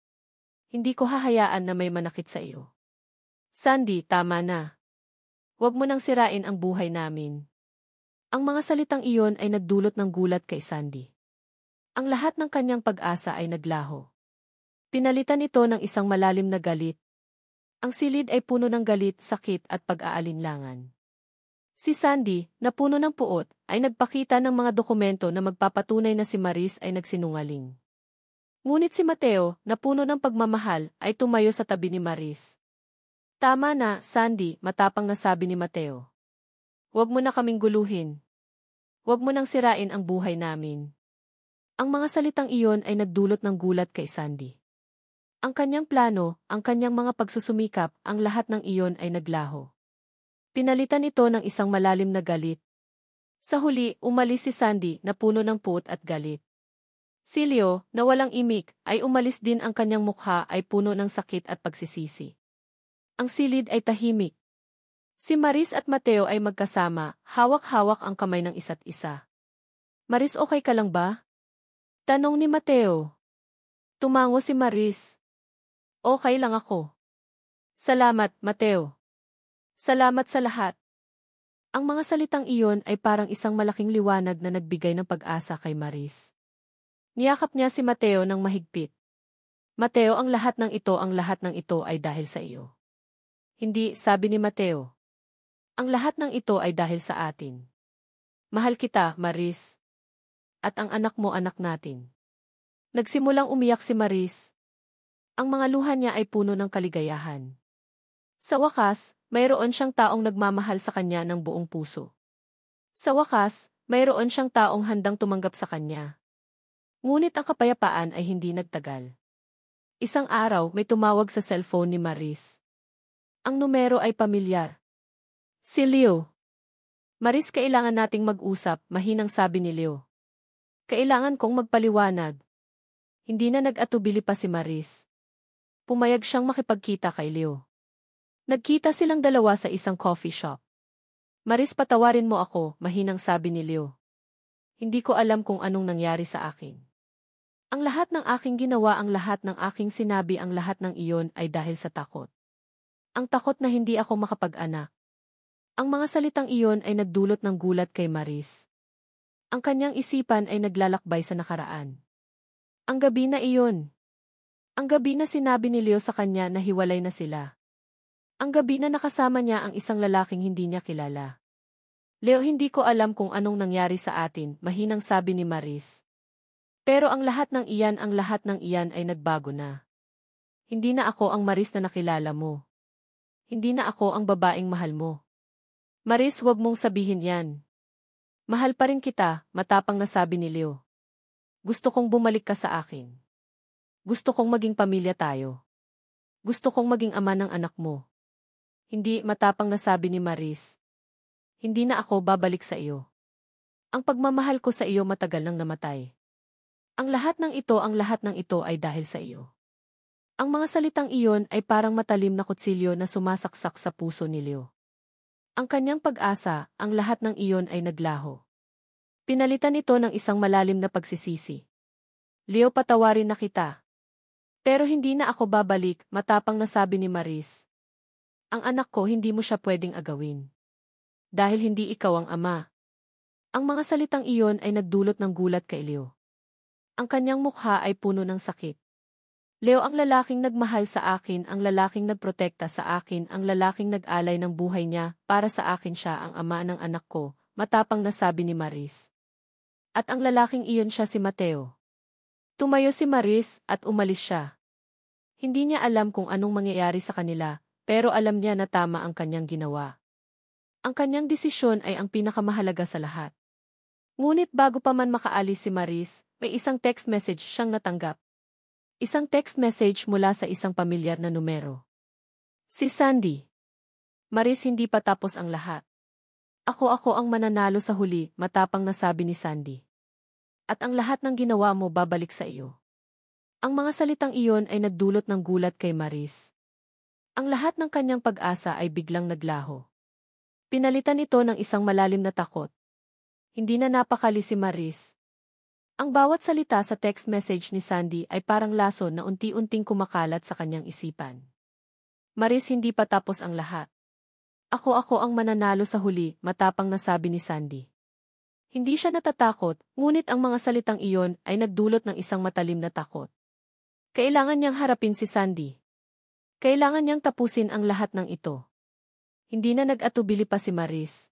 Hindi ko hahayaan na may manakit sa iyo. Sandy, tama na. Huwag mo nang sirain ang buhay namin. Ang mga salitang iyon ay nagdulot ng gulat kay Sandy. Ang lahat ng kanyang pag-asa ay naglaho. Pinalitan ito ng isang malalim na galit. Ang silid ay puno ng galit, sakit at pag-aalinlangan. Si Sandy, na puno ng puot, ay nagpakita ng mga dokumento na magpapatunay na si Maris ay nagsinungaling. Ngunit si Mateo, na puno ng pagmamahal, ay tumayo sa tabi ni Maris. Tama na, Sandy, matapang na sabi ni Mateo. Huwag mo na kaming guluhin. Huwag mo nang sirain ang buhay namin. Ang mga salitang iyon ay nagdulot ng gulat kay Sandy. Ang kanyang plano, ang kanyang mga pagsusumikap, ang lahat ng iyon ay naglaho. Pinalitan ito ng isang malalim na galit. Sa huli, umalis si Sandy na puno ng puot at galit. Si Leo, na walang imik, ay umalis din, ang kanyang mukha ay puno ng sakit at pagsisisi. Ang silid ay tahimik. Si Maris at Mateo ay magkasama, hawak-hawak ang kamay ng isa't isa. Maris, okay ka lang ba? Tanong ni Mateo. Tumango si Maris. Okay lang ako. Salamat, Mateo. Salamat sa lahat. Ang mga salitang iyon ay parang isang malaking liwanag na nagbigay ng pag-asa kay Maris. Niyakap niya si Mateo ng mahigpit. Mateo, ang lahat ng ito ay dahil sa iyo. Hindi, sabi ni Mateo. Ang lahat ng ito ay dahil sa atin. Mahal kita, Maris. At ang anak mo, anak natin. Nagsimulang umiyak si Maris. Ang mga luha niya ay puno ng kaligayahan. Sa wakas, mayroon siyang taong nagmamahal sa kanya ng buong puso. Sa wakas, mayroon siyang taong handang tumanggap sa kanya. Ngunit ang kapayapaan ay hindi nagtagal. Isang araw, may tumawag sa cellphone ni Maris. Ang numero ay pamilyar. Si Leo. Maris, kailangan nating mag-usap, mahinang sabi ni Leo. Kailangan kong magpaliwanag. Hindi na nag-atubili pa si Maris. Pumayag siyang makipagkita kay Leo. Nagkita silang dalawa sa isang coffee shop. Maris, patawarin mo ako, mahinang sabi ni Leo. Hindi ko alam kung anong nangyari sa akin. Ang lahat ng aking ginawa, ang lahat ng aking sinabi, ang lahat ng iyon ay dahil sa takot. Ang takot na hindi ako makapag-anak. Ang mga salitang iyon ay nagdulot ng gulat kay Maris. Ang kanyang isipan ay naglalakbay sa nakaraan. Ang gabi na iyon. Ang gabi na sinabi ni Leo sa kanya na hiwalay na sila. Ang gabi na nakasama niya ang isang lalaking hindi niya kilala. Leo, hindi ko alam kung anong nangyari sa atin, mahinang sabi ni Maris. Pero ang lahat ng iyan ay nagbago na. Hindi na ako ang Maris na nakilala mo. Hindi na ako ang babaeng mahal mo. Maris, huwag mong sabihin yan. Mahal pa rin kita, matapang na sabi ni Leo. Gusto kong bumalik ka sa akin. Gusto kong maging pamilya tayo. Gusto kong maging ama ng anak mo. Hindi, matapang na sabi ni Maris. Hindi na ako babalik sa iyo. Ang pagmamahal ko sa iyo matagal nang namatay. Ang lahat ng ito ay dahil sa iyo. Ang mga salitang iyon ay parang matalim na kutsilyo na sumasaksak sa puso ni Leo. Ang kanyang pag-asa, ang lahat ng iyon ay naglaho. Pinalitan ito ng isang malalim na pagsisisi. Leo, patawarin na kita. Pero hindi na ako babalik, matapang na sabi ni Maris. Ang anak ko hindi mo siya pwedeng agawin. Dahil hindi ikaw ang ama. Ang mga salitang iyon ay nagdulot ng gulat kay Leo. Ang kanyang mukha ay puno ng sakit. Leo, ang lalaking nagmahal sa akin, ang lalaking nagprotekta sa akin, ang lalaking nag-alay ng buhay niya, para sa akin siya ang ama ng anak ko, matapang na sabi ni Maris. At ang lalaking iyon siya si Mateo. Tumayo si Maris at umalis siya. Hindi niya alam kung anong mangyayari sa kanila, pero alam niya na tama ang kanyang ginawa. Ang kanyang desisyon ay ang pinakamahalaga sa lahat. Ngunit bago pa man makaalis si Maris, may isang text message siyang natanggap. Isang text message mula sa isang pamilyar na numero. Si Sandy. Maris, hindi pa tapos ang lahat. Ako ang mananalo sa huli, matapang na sabi ni Sandy. At ang lahat ng ginawa mo babalik sa iyo. Ang mga salitang iyon ay nagdulot ng gulat kay Maris. Ang lahat ng kanyang pag-asa ay biglang naglaho. Pinalitan ito ng isang malalim na takot. Hindi na napakali si Maris. Ang bawat salita sa text message ni Sandy ay parang lason na unti-unting kumakalat sa kanyang isipan. Maris, hindi pa tapos ang lahat. Ako ang mananalo sa huli, matapang na sabi ni Sandy. Hindi siya natatakot, ngunit ang mga salitang iyon ay nagdulot ng isang matalim na takot. Kailangan niyang harapin si Sandy. Kailangan niyang tapusin ang lahat ng ito. Hindi na nag-atubili pa si Maris.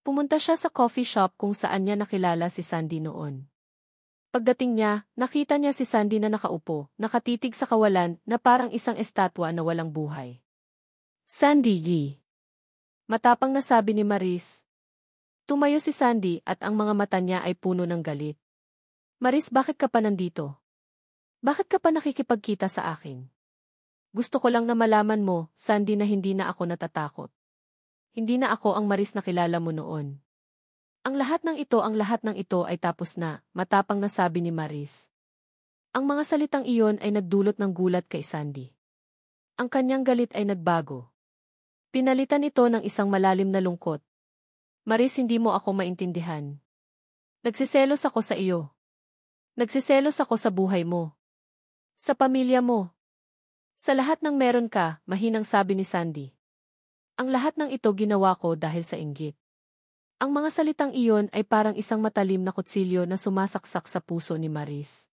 Pumunta siya sa coffee shop kung saan niya nakilala si Sandy noon. Pagdating niya, nakita niya si Sandy na nakaupo, nakatitig sa kawalan na parang isang estatwa na walang buhay. Sandy G. Matapang na sabi ni Maris. Tumayo si Sandy at ang mga mata niya ay puno ng galit. Maris, bakit ka pa nandito? Bakit ka pa nakikipagkita sa akin? Gusto ko lang na malaman mo, Sandy, na hindi na ako natatakot. Hindi na ako ang Maris na kilala mo noon. Ang lahat ng ito ay tapos na, matapang na sabi ni Maris. Ang mga salitang iyon ay nagdulot ng gulat kay Sandy. Ang kanyang galit ay nagbago. Pinalitan ito ng isang malalim na lungkot. Maris, hindi mo ako maintindihan. Nagsiselos ako sa iyo. Nagsiselos ako sa buhay mo. Sa pamilya mo. Sa lahat ng meron ka, mahinang sabi ni Sandy. Ang lahat ng ito ginawa ko dahil sa inggit. Ang mga salitang iyon ay parang isang matalim na kutsilyo na sumasaksak sa puso ni Maris.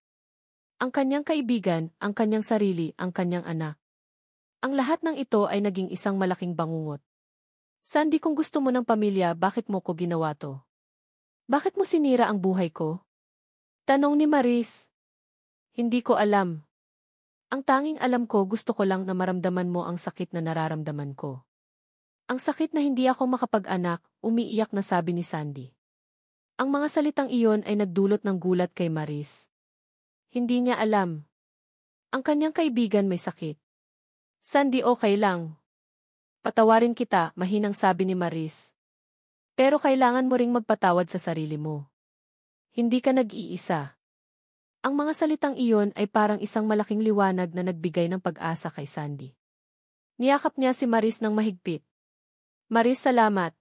Ang kanyang kaibigan, ang kanyang sarili, ang kanyang anak. Ang lahat ng ito ay naging isang malaking bangungot. Sandy, kung gusto mo ng pamilya, bakit mo ko ginawa to? Bakit mo sinira ang buhay ko? Tanong ni Maris. Hindi ko alam. Ang tanging alam ko, gusto ko lang na maramdaman mo ang sakit na nararamdaman ko. Ang sakit na hindi ako makapag-anak, umiiyak na sabi ni Sandy. Ang mga salitang iyon ay nagdulot ng gulat kay Maris. Hindi niya alam. Ang kanyang kaibigan may sakit. Sandy, okay lang. Patawarin kita, mahinang sabi ni Maris. Pero kailangan mo ring magpatawad sa sarili mo. Hindi ka nag-iisa. Ang mga salitang iyon ay parang isang malaking liwanag na nagbigay ng pag-asa kay Sandy. Niyakap niya si Maris ng mahigpit. Maris, salamat.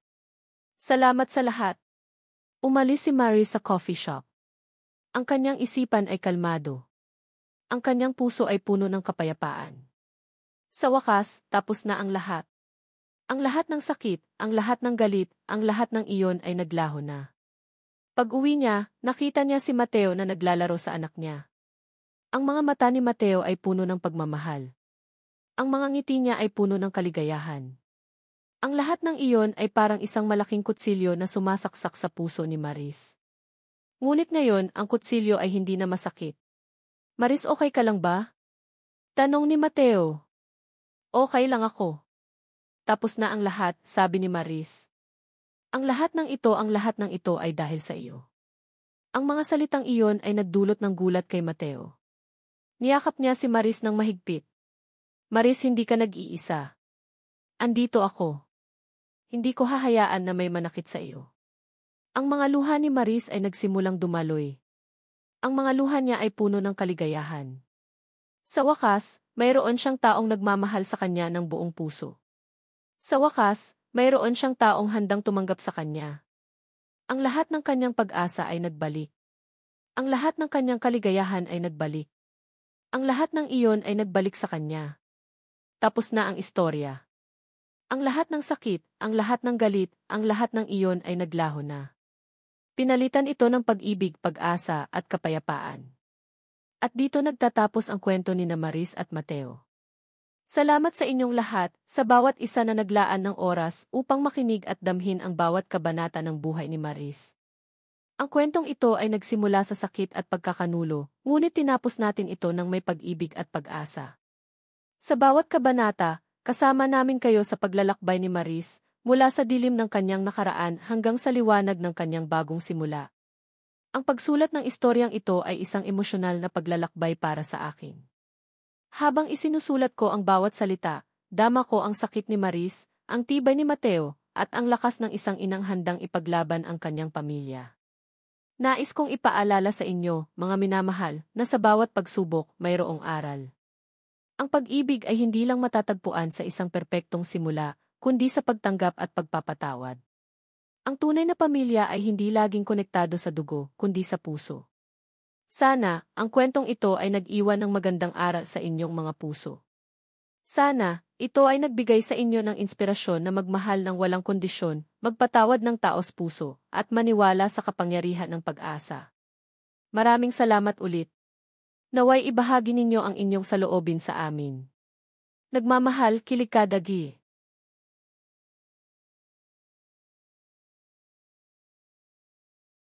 Salamat sa lahat. Umalis si Maris sa coffee shop. Ang kanyang isipan ay kalmado. Ang kanyang puso ay puno ng kapayapaan. Sa wakas, tapos na ang lahat. Ang lahat ng sakit, ang lahat ng galit, ang lahat ng iyon ay naglaho na. Pag-uwi niya, nakita niya si Mateo na naglalaro sa anak niya. Ang mga mata ni Mateo ay puno ng pagmamahal. Ang mga ngiti niya ay puno ng kaligayahan. Ang lahat ng iyon ay parang isang malaking kutsilyo na sumasaksak sa puso ni Maris. Ngunit ngayon, ang kutsilyo ay hindi na masakit. Maris, okay ka lang ba? Tanong ni Mateo. Okay lang ako. Tapos na ang lahat, sabi ni Maris. Ang lahat ng ito ay dahil sa iyo. Ang mga salitang iyon ay nagdulot ng gulat kay Mateo. Niyakap niya si Maris ng mahigpit. Maris, hindi ka nag-iisa. Andito ako. Hindi ko hahayaan na may manakit sa iyo. Ang mga luha ni Maris ay nagsimulang dumaloy. Ang mga luha niya ay puno ng kaligayahan. Sa wakas, mayroon siyang taong nagmamahal sa kanya ng buong puso. Sa wakas, mayroon siyang taong handang tumanggap sa kanya. Ang lahat ng kanyang pag-asa ay nagbalik. Ang lahat ng kanyang kaligayahan ay nagbalik. Ang lahat ng iyon ay nagbalik sa kanya. Tapos na ang istorya. Ang lahat ng sakit, ang lahat ng galit, ang lahat ng iyon ay naglaho na. Pinalitan ito ng pag-ibig, pag-asa, at kapayapaan. At dito nagtatapos ang kwento ni Maris at Mateo. Salamat sa inyong lahat, sa bawat isa na naglaan ng oras upang makinig at damhin ang bawat kabanata ng buhay ni Maris. Ang kwentong ito ay nagsimula sa sakit at pagkakanulo, ngunit tinapos natin ito ng may pag-ibig at pag-asa. Sa bawat kabanata, kasama namin kayo sa paglalakbay ni Maris, mula sa dilim ng kanyang nakaraan hanggang sa liwanag ng kanyang bagong simula. Ang pagsulat ng istoryang ito ay isang emosyonal na paglalakbay para sa akin. Habang isinusulat ko ang bawat salita, dama ko ang sakit ni Maris, ang tibay ni Mateo, at ang lakas ng isang inang handang ipaglaban ang kanyang pamilya. Nais kong ipaalala sa inyo, mga minamahal, na sa bawat pagsubok mayroong aral. Ang pag-ibig ay hindi lang matatagpuan sa isang perpektong simula, kundi sa pagtanggap at pagpapatawad. Ang tunay na pamilya ay hindi laging konektado sa dugo, kundi sa puso. Sana, ang kwentong ito ay nag-iwan ng magandang aral sa inyong mga puso. Sana, ito ay nagbigay sa inyo ng inspirasyon na magmahal ng walang kondisyon, magpatawad ng taos puso, at maniwala sa kapangyarihan ng pag-asa. Maraming salamat ulit. Naway ibahagi ninyo ang inyong saloobin sa amin. Nagmamahal, Kilikadagi.